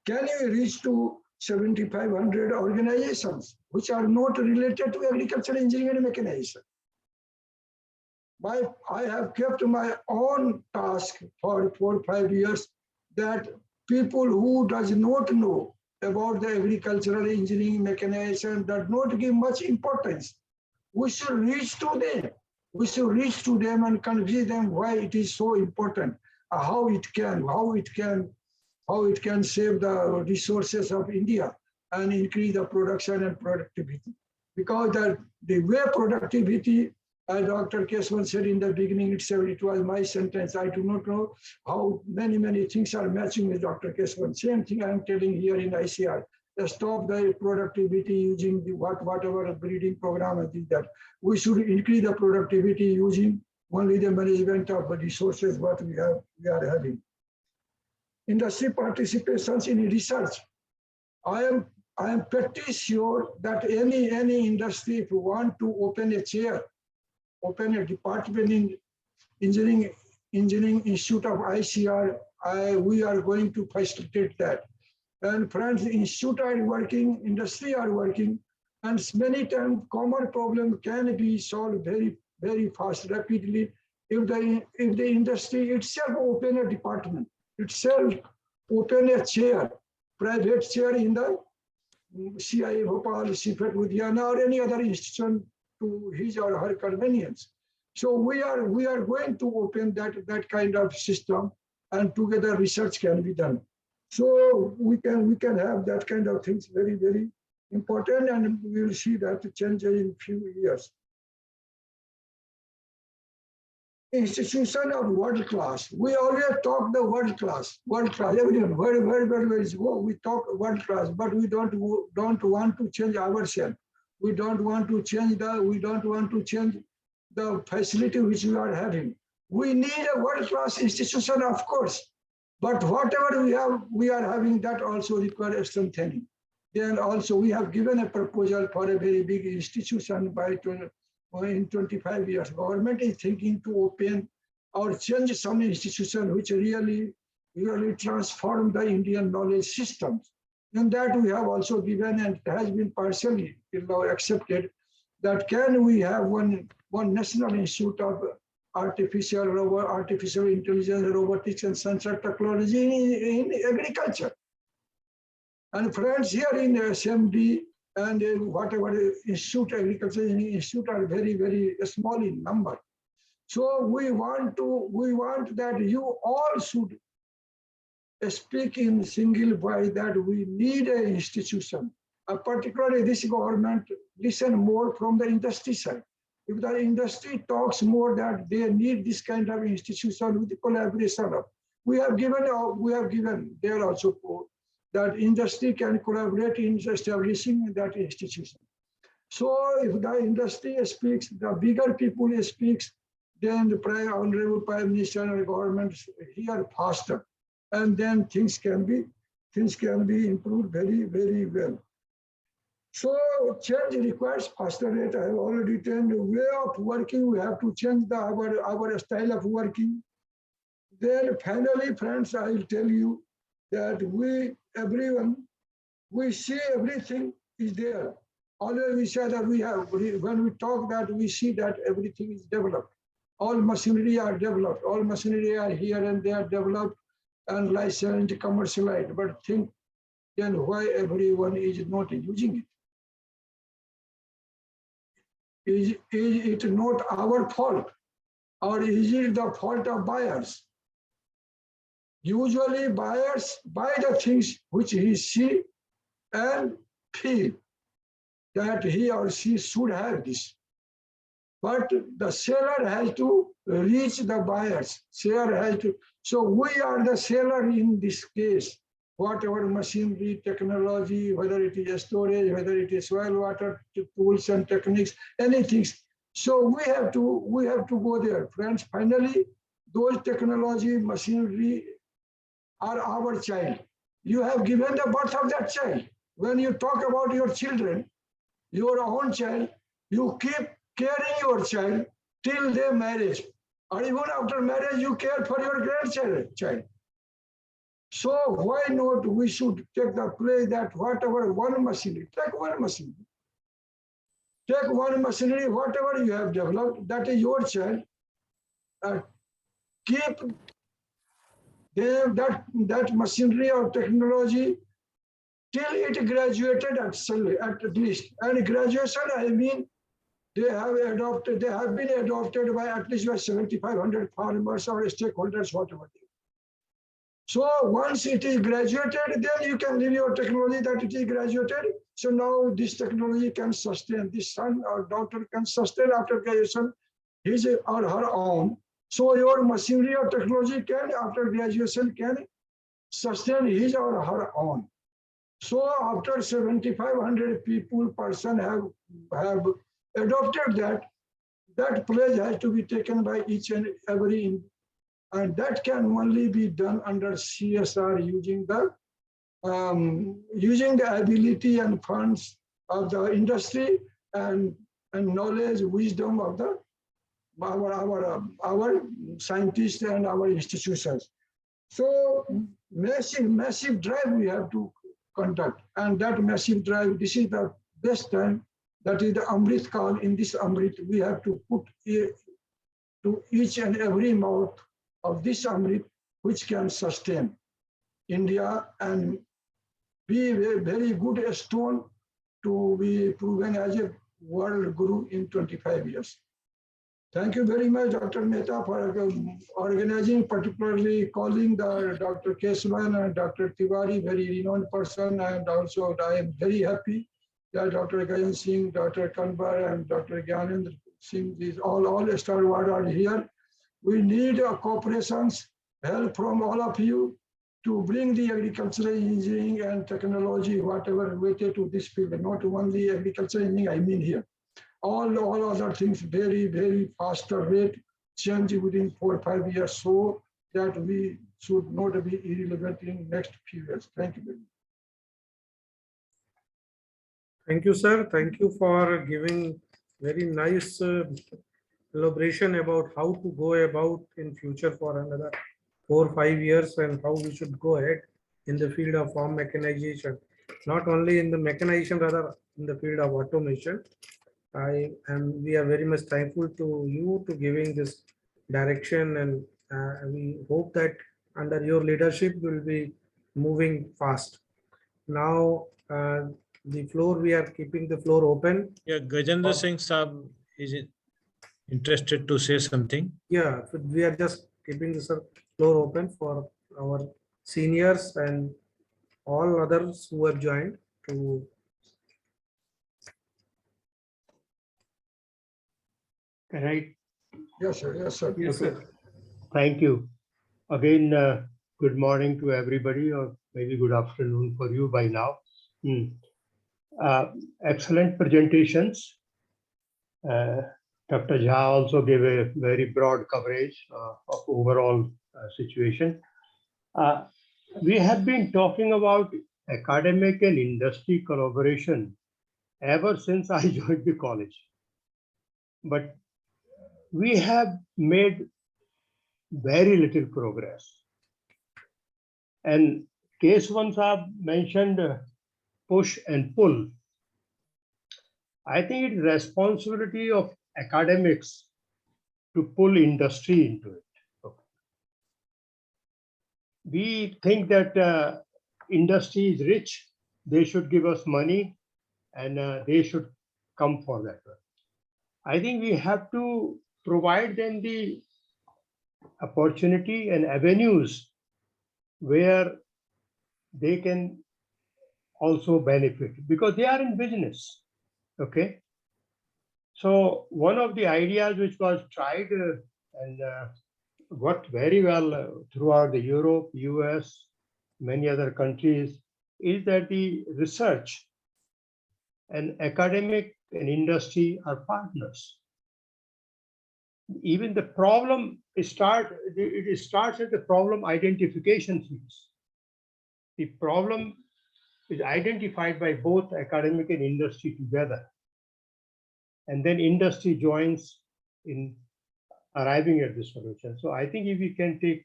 Can you reach to 7,500 organizations which are not related to agricultural engineering and mechanization? I have kept my own task for 4 or 5 years that people who does not know about the agricultural engineering mechanization does not give much importance. We should reach to them. We should reach to them and convince them why it is so important, how it can save the resources of India and increase the production and productivity. Because the way productivity, as Dr. Keswan said in the beginning itself, it was my sentence. I do not know how many things are matching with Dr. Keswan. Same thing I am telling here in ICR. Stop the productivity using whatever breeding program and things that. We should increase the productivity using only the management of the resources what we are having. Industry participations in research. I am pretty sure that any industry, if you want to open a department in engineering institute of ICR, we are going to facilitate that. And friends, institute are working, industry are working, and many times common problem can be solved very fast, rapidly, if the industry itself open a department, itself open a chair, private chair in the CIA Bhopal, CFET Ludhiana, or any other institution to his or her convenience. So we are going to open that kind of system, and together research can be done. So we can have that kind of things very important, and we will see that change in few years. Institution of world class. We always talk the world class. Everyone, wherever is go, we talk world class, but we don't want to change ourselves. We don't want to change the facility which we are having. We need a world class institution, of course, but whatever we are having, that also requires strengthening. Then also we have given a proposal for a very big institution in 25 years. Government is thinking to open or change some institution which really transform the Indian knowledge systems. And that we have also given, and it has been partially accepted, that can we have one national institute of artificial intelligence, robotics, and sensor technology in agriculture. And friends here in SMD and whatever institute, agriculture institute are very, very small in number. So we want that you all should speak in single voice that we need an institution. Particularly this government listen more from the industry side. If the industry talks more that they need this kind of institution with the collaboration of, we have given there also that industry can collaborate in establishing that institution. So if the industry speaks, the bigger people speaks, then the Honorable Prime Minister and government hear faster, and then things can be improved very, very well. So change requires faster rate. I have already told the way of working. We have to change our style of working. Then finally, friends, I will tell you that we see everything is there. Always we say that when we talk that we see that everything is developed. All machinery are developed. All machinery are here and they are developed and licensed, commercialized. But think then why everyone is not using it? Is it not our fault? Or is it the fault of buyers? Usually buyers buy the things which he see and feel that he or she should have this. But the seller has to reach the buyers. Seller has to. So we are the seller in this case. Whatever machinery, technology, whether it is storage, whether it is soil water tools and techniques, anything. So we have to go there, friends. Finally, those technology, machinery are our child. You have given the birth of that child. When you talk about your children, your own child, you keep caring your child till their marriage. Or even after marriage, you care for your grandchild. So why not we should take the play that whatever one machinery, take one machinery. Take one machinery, whatever you have developed, that is your child. Keep that machinery or technology till it graduated at least. And graduation, I mean, they have been adopted by at least by 7,500 farmers or stakeholders, whatever. So once it is graduated, then you can leave your technology that it is graduated. So now this technology can sustain, this son or daughter can sustain after graduation his or her own. So your machinery or technology can, after graduation, can sustain his or her own. So after 7,500 person have adopted that pledge has to be taken by each and every, and that can only be done under CSR using the ability and funds of the industry and knowledge, wisdom of our scientists and our institutions. So massive drive we have to conduct, and that massive drive, this is the best time. That is the Amrit Kal. In this Amrit, we have to put to each and every mouth of this Amrit, which can sustain India and be a very good stone to be proven as a world guru in 25 years. Thank you very much, Dr. Mehta, for organizing, particularly calling the Dr. Keswan and Dr. Tiwari, very renowned person. And also I am very happy that Dr. Gajan Singh, Dr. Kanbar, and Dr. Gyanendra Singh, these all stalwart are here. We need cooperations, help from all of you to bring the agricultural engineering and technology, whatever related to this field, not only agricultural engineering, I mean here. All other things very, very faster rate, change within 4 or 5 years, so that we should not be irrelevant in next few years. Thank you very much. Thank you, sir. Thank you for giving very nice elaboration about how to go about in future for another 4 or 5 years and how we should go ahead in the field of farm mechanization, not only in the mechanization, rather in the field of automation. We are very much thankful to you to giving this direction, and we hope that under your leadership we will be moving fast. Now the floor, we are keeping the floor open. Yeah, Gajendra Singh Saab is interested to say something. Yeah, so we are just keeping the floor open for our seniors and all others who have joined to. Can I? Yes, sir. Yes, sir. Yes, Okay. sir. Thank you. Again, good morning to everybody, or maybe good afternoon for you by now. Excellent presentations. Dr. Jha also gave a very broad coverage of overall situation. We have been talking about academic and industry collaboration ever since I joined the college. But we have made very little progress. And Keswan Saab mentioned push and pull. I think it's responsibility of academics to pull industry into it. Okay. We think that industry is rich, they should give us money and they should come for that. I think we have to provide them the opportunity and avenues where they can also benefit because they are in business. Okay. So one of the ideas which was tried and worked very well throughout the Europe, US, many other countries is that the research and academic and industry are partners. Even the problem it starts at the problem identification phase. The problem is identified by both academic and industry together. And then industry joins in arriving at the solution. So I think if we can take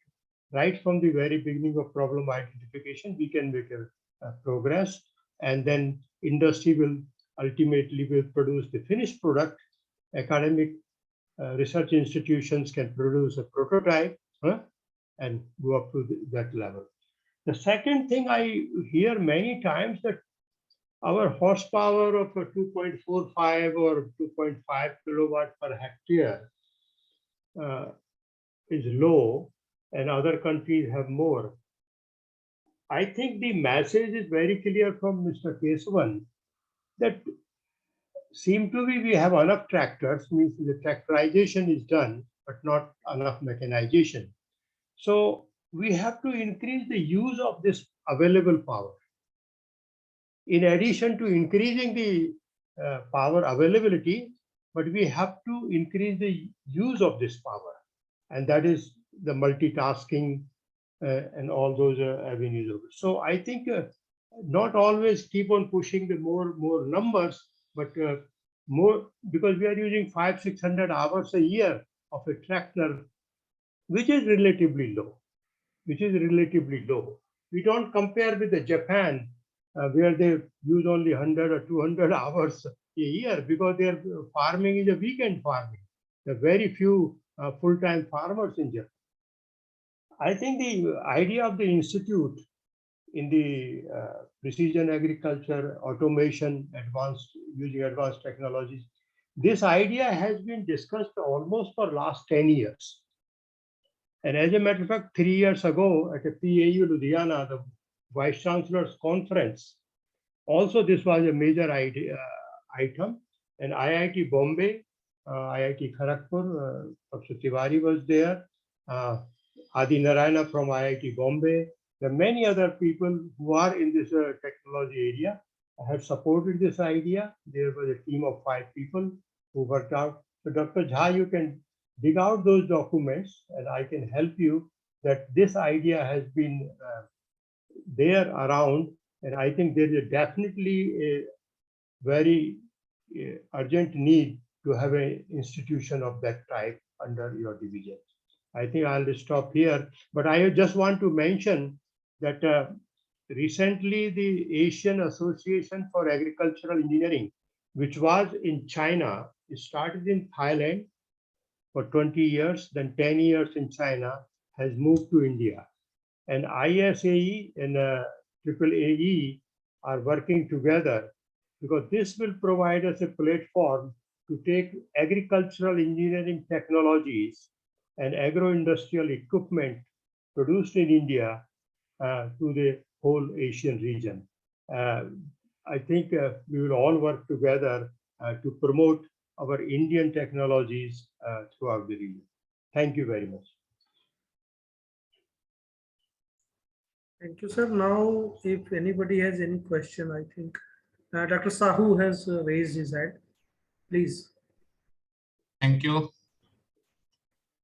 right from the very beginning of problem identification, we can make a progress, and then industry will ultimately produce the finished product. Academic research institutions can produce a prototype and go up to that level. The second thing I hear many times that our horsepower of 2.45 or 2.5 kilowatt per hectare is low and other countries have more. I think the message is very clear from Mr. Kesavan that seem to be we have enough tractors, means the tractorization is done, but not enough mechanization. So we have to increase the use of this available power. In addition to increasing the power availability, but we have to increase the use of this power. And that is the multitasking and all those avenues of it. So I think not always keep on pushing the more numbers, but more, because we are using 500-600 hours a year of a tractor, which is relatively low. We don't compare with the Japan, where they use only 100 or 200 hours a year because their farming is a weekend farming. There are very few full-time farmers in Japan. I think the idea of the institute in the precision agriculture, automation, using advanced technologies, this idea has been discussed almost for last 10 years. And as a matter of fact, 3 years ago at a PAU Ludhiana, the Vice Chancellor's Conference, also this was a major item. And IIT Bombay, IIT Kharagpur, Professor Tiwari was there, Adi Narayana from IIT Bombay. There are many other people who are in this technology area have supported this idea. There was a team of 5 people who worked out. So Dr. Jha, you can dig out those documents and I can help you that this idea has been there around. And I think there is definitely a very urgent need to have an institution of that type under your division. I think I'll stop here, but I just want to mention that recently the Asian Association for Agricultural Engineering, which was in China, started in Thailand for 20 years, then 10 years in China, has moved to India. And ISAE and AAAE are working together, because this will provide us a platform to take agricultural engineering technologies and agro-industrial equipment produced in India to the whole Asian region. I think we will all work together to promote our Indian technologies throughout the region. Thank you very much. Thank you, sir. Now, if anybody has any question, I think Dr. Sahu has raised his hand. Please. Thank you.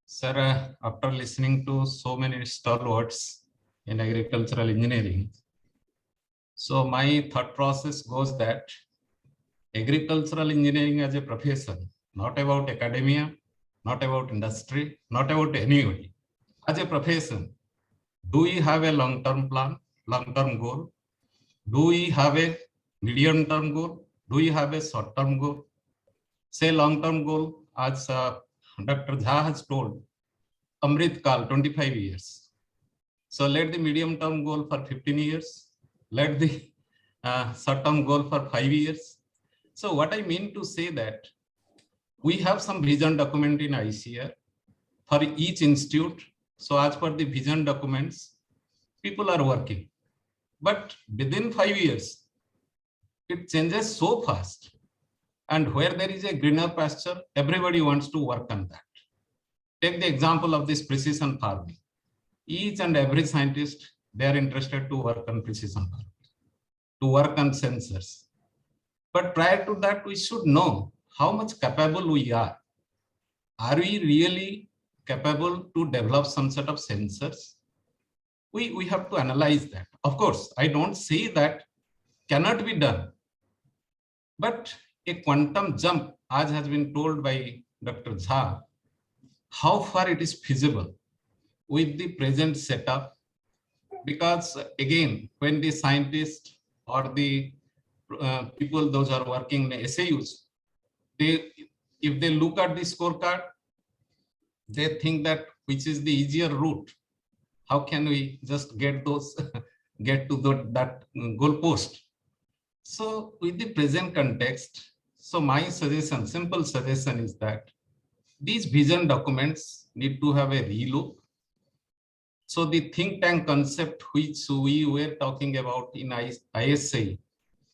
Sir, after listening to so many stalwarts in agricultural engineering, so my thought process goes that agricultural engineering as a profession, not about academia, not about industry, not about anybody, as a profession, do we have a long-term plan, long-term goal? Do we have a medium-term goal? Do we have a short-term goal? Say long-term goal, as Dr. Jha has told, Amrit Kal, 25 years. So let the medium-term goal for 15 years, let the short-term goal for 5 years. So what I mean to say that we have some vision document in ICR for each institute. So as per the vision documents, people are working. But within 5 years, it changes so fast. And where there is a greener pasture, everybody wants to work on that. Take the example of this precision farming. Each and every scientist, they are interested to work on precision farming, to work on sensors. But prior to that, we should know how much capable we are. Are we really capable to develop some sort of sensors? We have to analyze that. Of course, I don't say that cannot be done. But a quantum jump, as has been told by Dr. Jha, how far it is feasible with the present setup? Because again, when the scientists or the people, those are working in SAUs, if they look at the scorecard, they think that which is the easier route. How can we just get those, get to that goalpost? So with the present context, so my suggestion, simple suggestion is that these vision documents need to have a relook. So the think tank concept which we were talking about in ISA,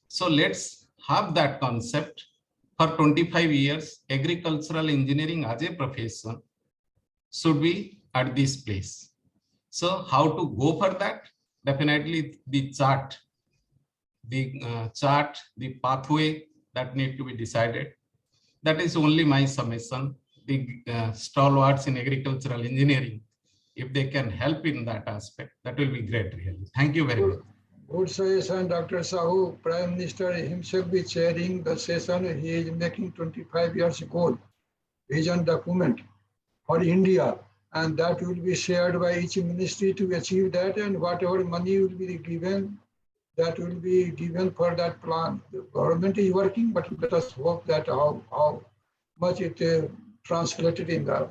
so let's have that concept for 25 years, agricultural engineering as a profession should be at this place. So how to go for that? Definitely the chart, the pathway that need to be decided. That is only my submission. The stalwarts in agricultural engineering, if they can help in that aspect, that will be great, really. Thank you very much. Good suggestion, Dr. Sahu. Prime Minister himself be chairing the session. He is making 25 years goal, vision document for India, and that will be shared by each ministry to achieve that, and whatever money will be given, that will be given for that plan. The government is working, but let us hope that how much it translated in the.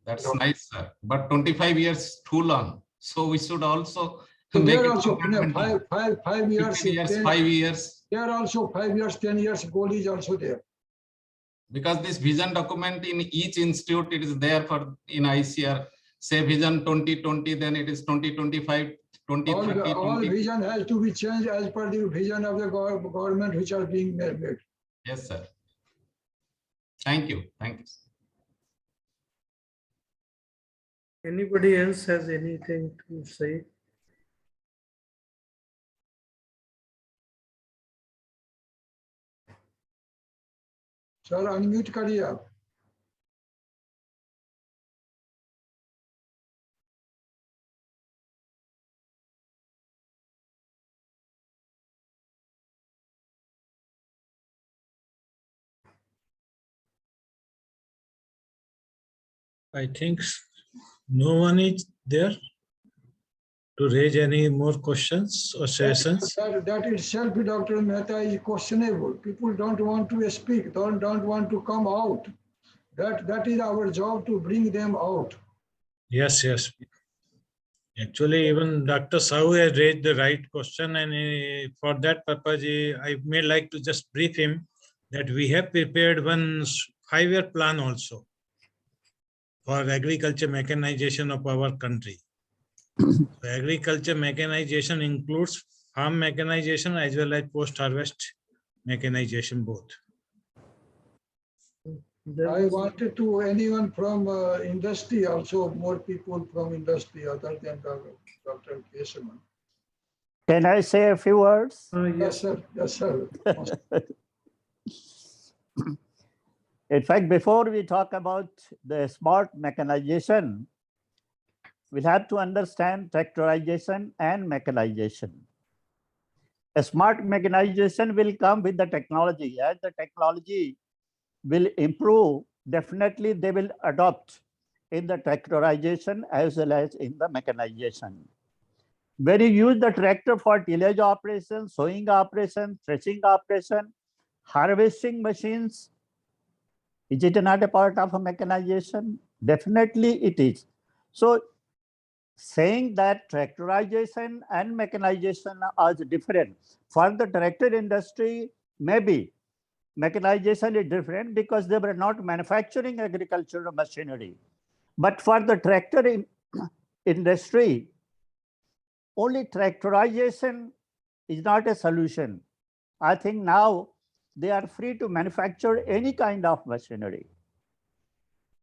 That's nice, sir. But 25 years too long. So we should also So make there it also 5 years, 15 years, 10, 5 years. there also 5 years, 10 years goal is also there. Because this vision document in each institute, it is there for in ICR, say vision 2020, then it is 2025, 2030. All vision has to be changed as per the vision of the government which are being made. Yes, sir. Thank you. Thank you. Anybody else has anything to say? Sir, unmute kariye aap. I think no one is there to raise any more questions or suggestions. That itself, Dr. Mehta, is questionable. People don't want to speak, don't want to come out. That is our job, to bring them out. Yes, yes. Actually, even Dr. Sahu has raised the right question, and for that purpose, I may like to just brief him that we have prepared one 5-year plan also for agriculture mechanization of our country. So agriculture mechanization includes farm mechanization as well as post-harvest mechanization both. I wanted to, anyone from industry, also more people from industry other than Dr. Kesavan. Can I say a few words? Yes, sir. Yes, sir. In fact, before we talk about the smart mechanization, we'll have to understand tractorization and mechanization. A smart mechanization will come with the technology. As the technology will improve, definitely they will adopt in the tractorization as well as in the mechanization. When you use the tractor for tillage operation, sowing operation, threshing operation, harvesting machines, is it not a part of a mechanization? Definitely it is. So saying that tractorization and mechanization are different. For the tractor industry, maybe mechanization is different because they were not manufacturing agricultural machinery. But for the tractor industry, only tractorization is not a solution. I think now they are free to manufacture any kind of machinery.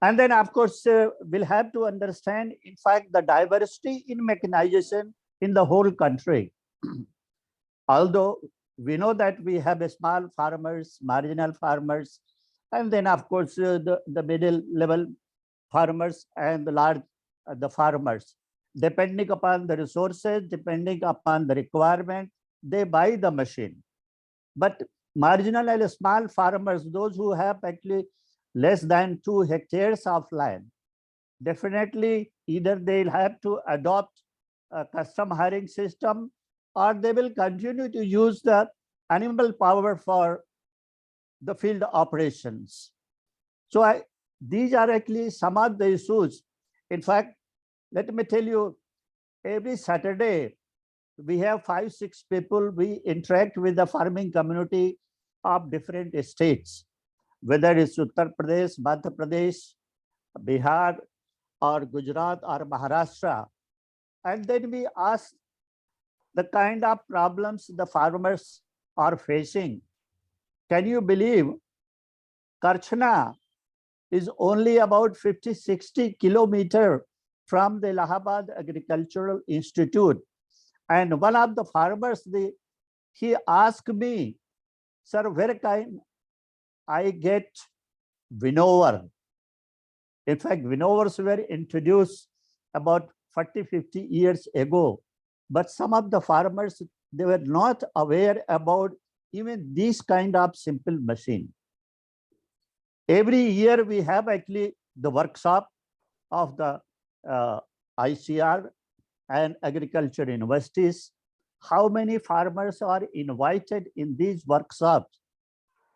And then, of course, we'll have to understand, in fact, the diversity in mechanization in the whole country. Although we know that we have small farmers, marginal farmers, and then, of course, the middle level farmers and the large the farmers. Depending upon the resources, depending upon the requirement, they buy the machine. But marginal and small farmers, those who have actually less than 2 hectares of land, definitely either they'll have to adopt a custom hiring system or they will continue to use the animal power for the field operations. So these are actually some of the issues. In fact, let me tell you, every Saturday, we have 5-6 people, we interact with the farming community of different states, whether it's Uttar Pradesh, Madhya Pradesh, Bihar, or Gujarat, or Maharashtra. And then we ask the kind of problems the farmers are facing. Can you believe Karchna is only about 50-60 kilometers from the Allahabad Agricultural Institute. And one of the farmers, he asked me, sir, where can I get winnower? In fact, winnowers were introduced about 40-50 years ago. But some of the farmers, they were not aware about even this kind of simple machine. Every year we have actually the workshop of the ICR and agriculture universities. How many farmers are invited in these workshops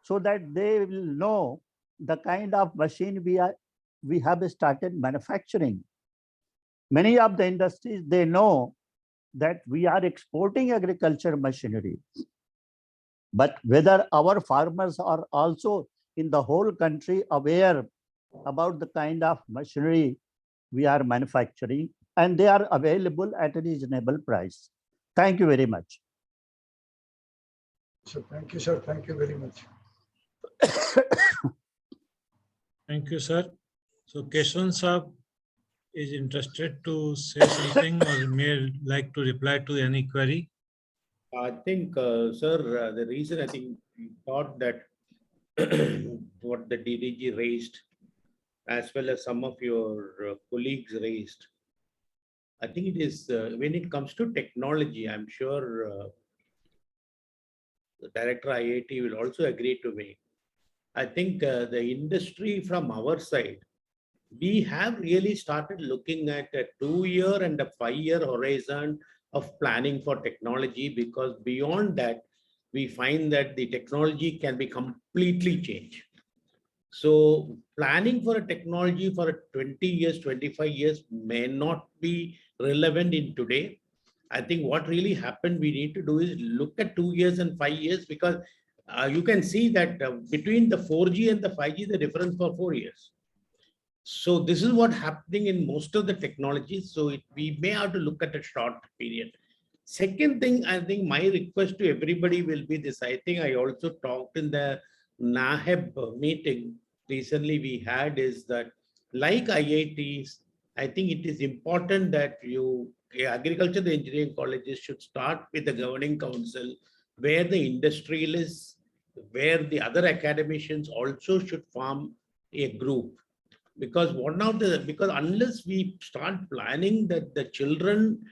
so that they will know the kind of machine we have started manufacturing. Many of the industries, they know that we are exporting agriculture machinery. But whether our farmers are also in the whole country aware about the kind of machinery we are manufacturing, and they are available at a reasonable price. Thank you very much. So thank you, sir. Thank you very much. Thank you, sir. So Keshavan Saab is interested to say something or may like to reply to any query. I think, sir, the reason I think we thought that what the DDG raised, as well as some of your colleagues raised, I think it is when it comes to technology, I'm sure the director IIT will also agree to me. I think the industry from our side, we have really started looking at a 2-year and a 5-year horizon of planning for technology, because beyond that, we find that the technology can be completely changed. So planning for a technology for 20 years, 25 years may not be relevant in today. I think what really happened, we need to do is look at 2 years and 5 years, because you can see that between the 4G and the 5G, the difference for 4 years. So this is what happening in most of the technologies. So we may have to look at a short period. Second thing, I think my request to everybody will be this. I think I also talked in the NAHEB meeting recently we had, is that like IITs, I think it is important that agricultural engineering colleges should start with the governing council, where the industrialists, where the other academicians also should form a group. Because because unless we start planning that the children,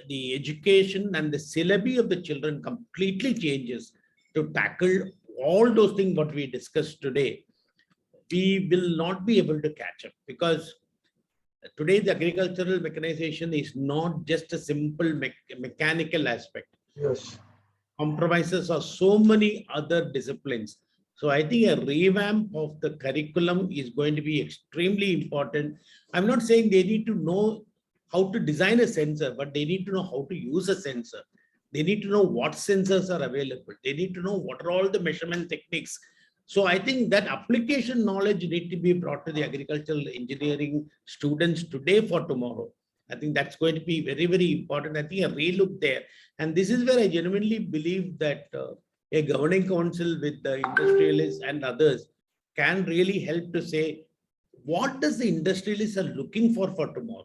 the education and the syllabi of the children completely changes to tackle all those things what we discussed today, we will not be able to catch up. Because today the agricultural mechanization is not just a simple mechanical aspect. Yes. Compromises of so many other disciplines. So I think a revamp of the curriculum is going to be extremely important. I'm not saying they need to know how to design a sensor, but they need to know how to use a sensor. They need to know what sensors are available. They need to know what are all the measurement techniques. So I think that application knowledge need to be brought to the agricultural engineering students today for tomorrow. I think that's going to be very, very important. I think a relook there. And this is where I genuinely believe that a governing council with the industrialists and others can really help to say, what does the industrialists are looking for tomorrow?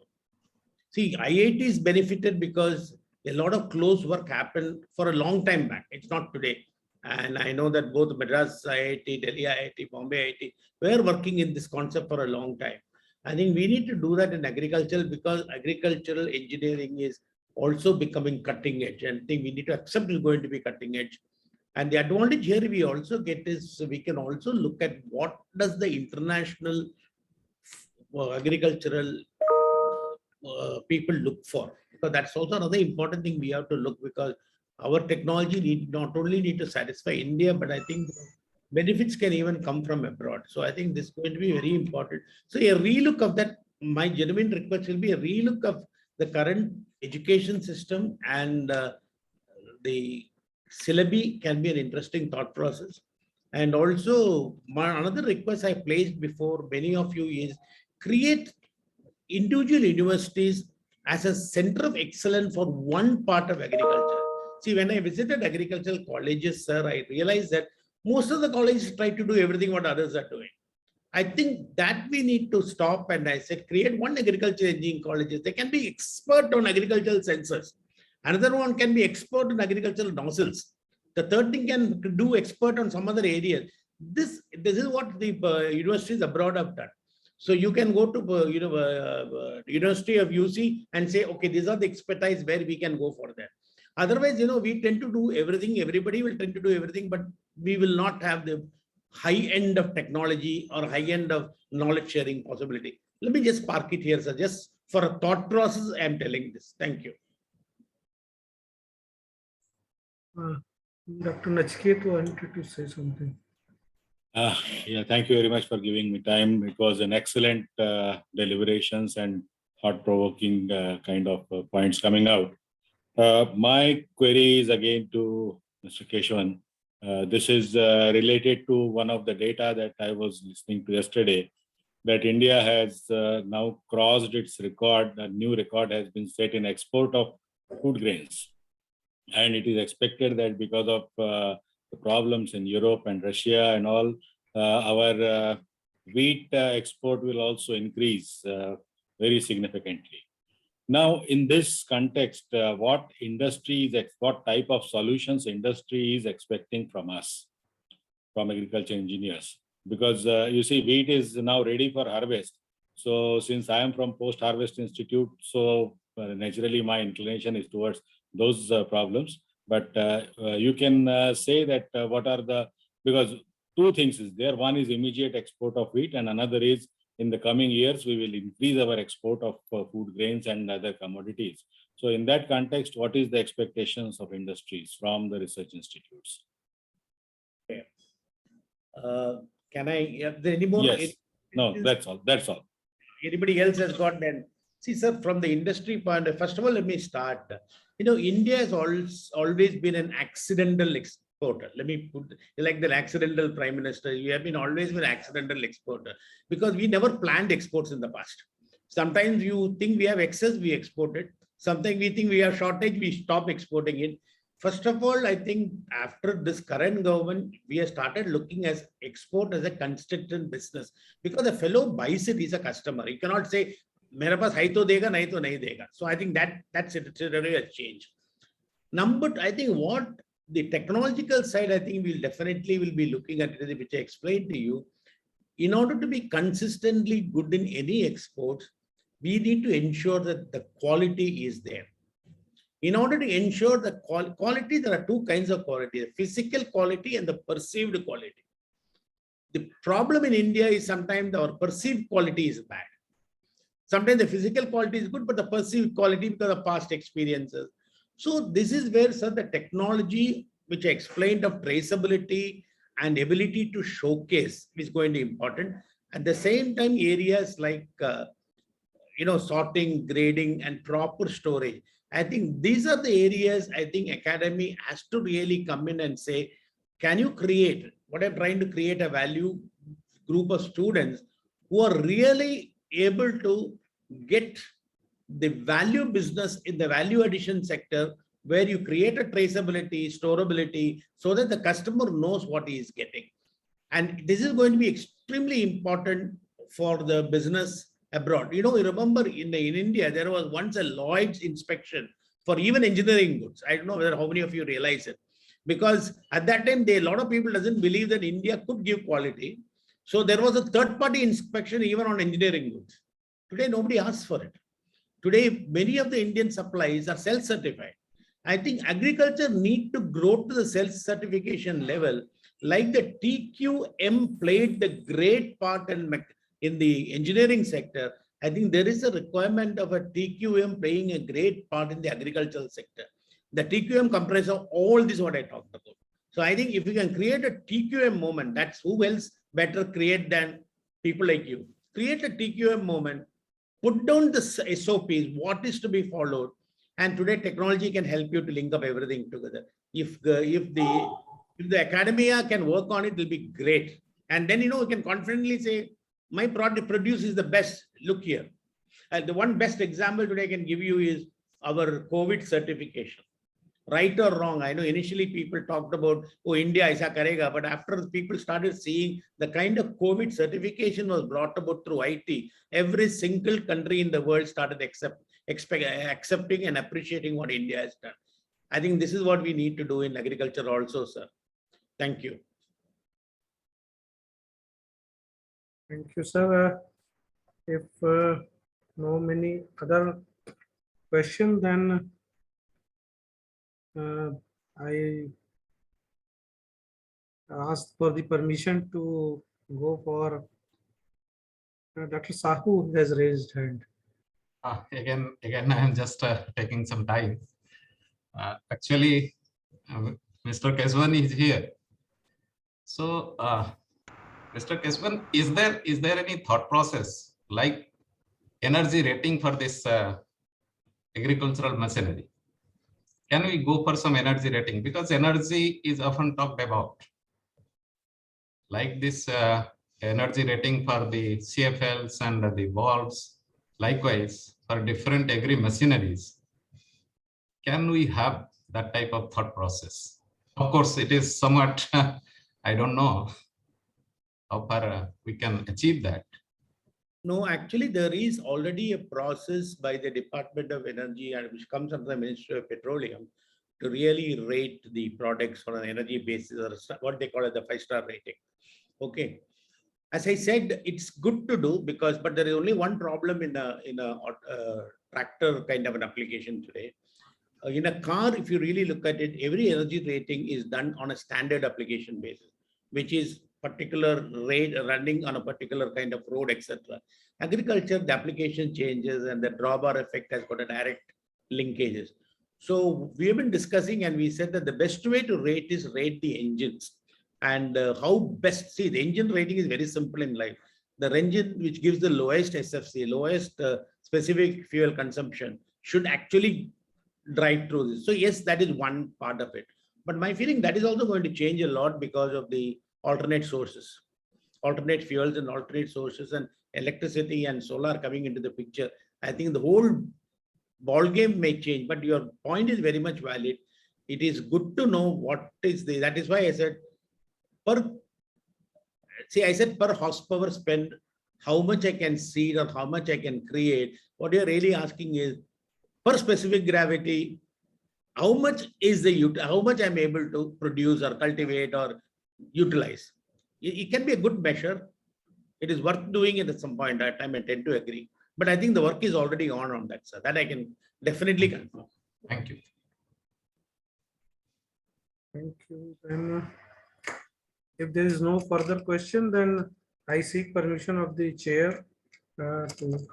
See, IITs benefited because a lot of close work happened for a long time back. It's not today. And I know that both Madras IIT, Delhi IIT, Bombay IIT were working in this concept for a long time. I think we need to do that in agriculture, because agricultural engineering is also becoming cutting edge. And I think we need to accept it's going to be cutting edge. And the advantage here we also get is we can also look at what does the international agricultural people look for. Because that's also another important thing we have to look, because our technology not only need to satisfy India, but I think benefits can even come from abroad. So I think this is going to be very important. So a relook of that, my genuine request will be a relook of the current education system, and the syllabi can be an interesting thought process. And also another request I placed before many of you is create individual universities as a center of excellence for one part of agriculture. See, when I visited agricultural colleges, sir, I realized that most of the colleges try to do everything what others are doing. I think that we need to stop. And I said, create one agriculture engineering colleges. They can be expert on agricultural sensors. Another one can be expert on agricultural nozzles. The third thing can do expert on some other areas. This is what the universities abroad have done. So you can go to University of UC and say, okay, these are the expertise where we can go for that. Otherwise, we tend to do everything. Everybody will tend to do everything, but we will not have the high end of technology or high end of knowledge sharing possibility. Let me just park it here, sir. Just for a thought process, I am telling this. Thank you. Dr. Nachket wanted to say something. Yeah, thank you very much for giving me time. It was an excellent deliberations and thought-provoking kind of points coming out. My query is again to Mr. Keshavan. This is related to one of the data that I was listening to yesterday, that India has now crossed its record. A new record has been set in export of food grains. And it is expected that because of the problems in Europe and Russia and all, our wheat export will also increase very significantly. Now, in this context, what type of solutions industry is expecting from us, from agriculture engineers? Because you see, wheat is now ready for harvest. So since I am from Post-Harvest Institute, so naturally my inclination is towards those problems. But you can say that what are the, because two things is there. One is immediate export of wheat, and another is in the coming years, we will increase our export of food grains and other commodities. So in that context, what is the expectations of industries from the research institutes? Okay. Can I, any more? Yes. No, that's all. That's all. Anybody else has got then? See, sir, from the industry point, first of all, let me start. India has always been an accidental exporter. Let me put like the accidental prime minister. We have been always been accidental exporter because we never planned exports in the past. Sometimes you think we have excess, we export it. Sometimes we think we have shortage, we stop exporting it. First of all, I think after this current government, we have started looking at export as a consistent business because the fellow buys it, he's a customer. He cannot say, मेरे पास है तो देगा नहीं तो नहीं देगा. So I think that's it. It's really a change. Number, I think what the technological side, I think we'll definitely will be looking at it, which I explained to you. In order to be consistently good in any exports, we need to ensure that the quality is there. In order to ensure the quality, there are two kinds of quality, the physical quality and the perceived quality. The problem in India is sometimes our perceived quality is bad. Sometimes the physical quality is good, but the perceived quality because of past experiences. So this is where, sir, the technology, which I explained of traceability and ability to showcase is going to be important. At the same time, areas like, sorting, grading, and proper storage. I think these are the areas I think academy has to really come in and say, can you create, what I'm trying to create a value group of students who are really able to get the value business in the value addition sector where you create a traceability, storability, so that the customer knows what he is getting. And this is going to be extremely important for the business abroad. You remember in India, there was once a Lloyd's inspection for even engineering goods. I don't know whether how many of you realize it. Because at that time, a lot of people doesn't believe that India could give quality. So there was a third-party inspection even on engineering goods. Today, nobody asks for it. Today, many of the Indian supplies are self-certified. I think agriculture need to grow to the self-certification level, like the TQM played the great part in the engineering sector. I think there is a requirement of a TQM playing a great part in the agricultural sector. The TQM comprises of all this what I talked about. So I think if you can create a TQM moment, that's who else better create than people like you. Create a TQM moment, put down the SOPs, what is to be followed. And today technology can help you to link up everything together. If the academia can work on it, it'll be great. And then, you can confidently say, my product produce is the best. Look here. And the one best example today I can give you is our COVID certification. Right or wrong, I know initially people talked about, oh, India aisa karega, but after people started seeing the kind of COVID certification was brought about through IT, every single country in the world started accepting and appreciating what India has done. I think this is what we need to do in agriculture also, sir. Thank you. Thank you, sir. If no many other questions, then I asked for the permission to go for Dr. Sahu has raised hand. Again, I am just taking some time. Actually, Mr. Keswan is here. So, Mr. Keswan, is there any thought process like energy rating for this agricultural machinery? Can we go for some energy rating? Because energy is often talked about. Like this energy rating for the CFLs and the valves, likewise for different agri machineries. Can we have that type of thought process? Of course, it is somewhat, I don't know how far we can achieve that. No, actually, there is already a process by the Department of Energy, and which comes under the Ministry of Petroleum, to really rate the products on an energy basis, or what they call it the 5-star rating. Okay. As I said, it's good to do because, but there is only one problem in a tractor kind of an application today. In a car, if you really look at it, every energy rating is done on a standard application basis, which is particular rate running on a particular kind of road, etc. Agriculture, the application changes and the drawbar effect has got a direct linkages. So we have been discussing and we said that the best way to rate is rate the engines and how best, see the engine rating is very simple in life. the engine which gives the lowest SFC, lowest specific fuel consumption, should actually drive through this. So yes, that is one part of it. But my feeling that is also going to change a lot because of the alternate sources, alternate fuels and alternate sources, and electricity and solar coming into the picture. I think the whole ball game may change, but your point is very much valid. It is good to know what is the, that is why I said per horsepower spent, how much I can seed or how much I can create. What you're really asking is per specific gravity, how much is how much I'm able to produce or cultivate or utilize. It can be a good measure. It is worth doing it at some point in time. I tend to agree. But I think the work is already on that, sir. That I can definitely confirm. Thank you. Thank you. Then, if there is no further question, then I seek permission of the chair to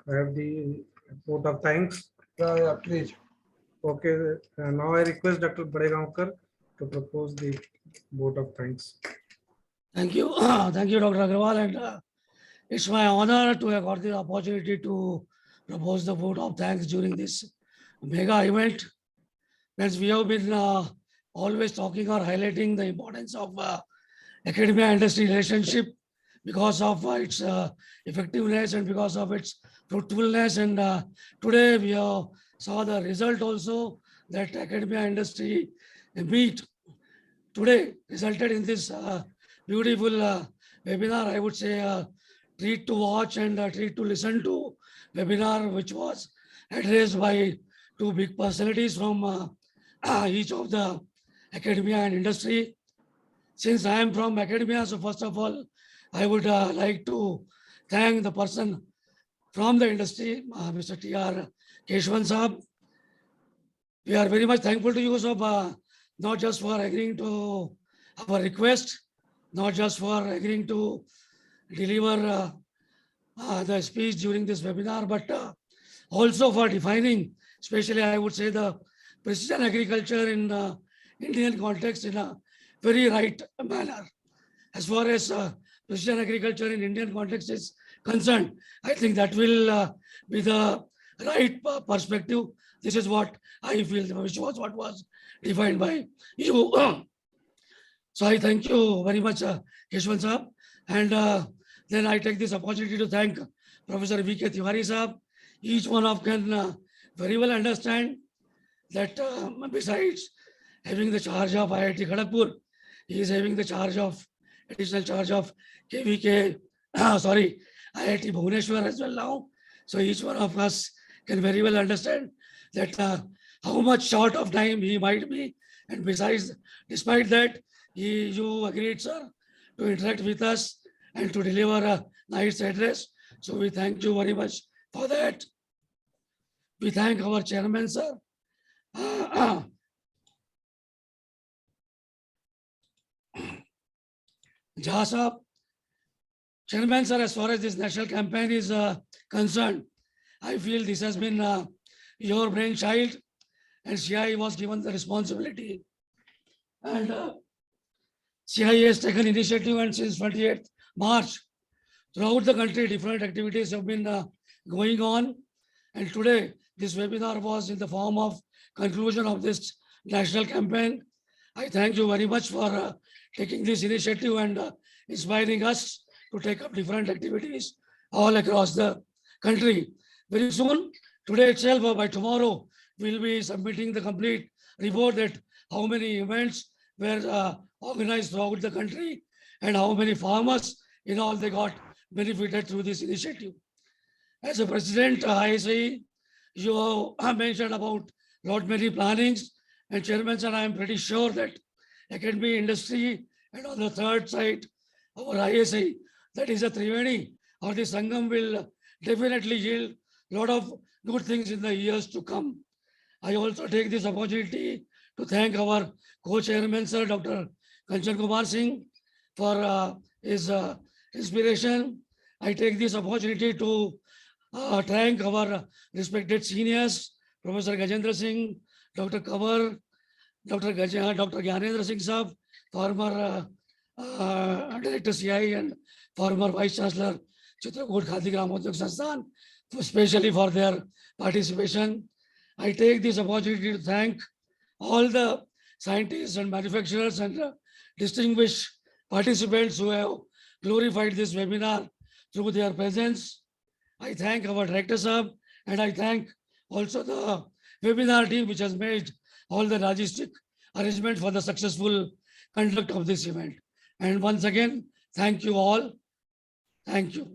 have the vote of thanks. Yeah, please. Okay. Now I request Dr. Badegaonkar to propose the vote of thanks. Thank you. Thank you, Dr. Agrawal. And it's my honor to have got the opportunity to propose the vote of thanks during this mega event. As we have been always talking or highlighting the importance of academia industry relationship because of its effectiveness and because of its fruitfulness. And today we saw the result also that academia industry meet today resulted in this beautiful webinar. I would say treat to watch and treat to listen to webinar, which was addressed by two big personalities from each of the academia and industry. Since I am from academia, so first of all, I would like to thank the person from the industry, Mr. T.R. Keshwan Saab. We are very much thankful to you, Saab, not just for agreeing to our request, not just for agreeing to deliver the speech during this webinar, but also for defining, especially I would say the precision agriculture in Indian context in a very right manner. As far as precision agriculture in Indian context is concerned, I think that will be the right perspective. This is what I feel, which was what was defined by you. So I thank you very much, Keshwan Saab. And then I take this opportunity to thank Professor V.K. Tiwari Saab. Each one of can very well understand that besides having the charge of IIT Kharagpur, he is having the charge of additional charge of KVK, IIT Bhubaneswar as well now. So each one of us can very well understand that how much short of time he might be. And besides, despite that, you agreed, sir, to interact with us and to deliver a nice address. So we thank you very much for that. We thank our chairman, sir. Jha Saab, chairman, sir, as far as this national campaign is concerned, I feel this has been your brainchild, and CI was given the responsibility. And CI has taken initiative, and since 28th March, throughout the country, different activities have been going on. And today, this webinar was in the form of conclusion of this national campaign. I thank you very much for taking this initiative and inspiring us to take up different activities all across the country. Very soon, today itself or by tomorrow, we'll be submitting the complete report that how many events were organized throughout the country and how many farmers in all they got benefited through this initiative. As a president, I say you have mentioned about lot many plannings, and chairman, sir, I am pretty sure that academy, industry, and on the third side, our ISI, that is a Triveni or the Sangam, will definitely yield a lot of good things in the years to come. I also take this opportunity to thank our co-chairman, sir, Dr. Kanchan Kumar Singh, for his inspiration. I take this opportunity to thank our respected seniors, Professor Gajendra Singh, Dr. Kavar, Dr. Gyanendra Singh Saab, former Director CI and former Vice Chancellor Chitrakoot Khadi Gramodyog Sansthan, especially for their participation. I take this opportunity to thank all the scientists and manufacturers and distinguished participants who have glorified this webinar through their presence. I thank our director sir, and I thank also the webinar team which has made all the logistic arrangement for the successful conduct of this event. And once again, thank you all. Thank you.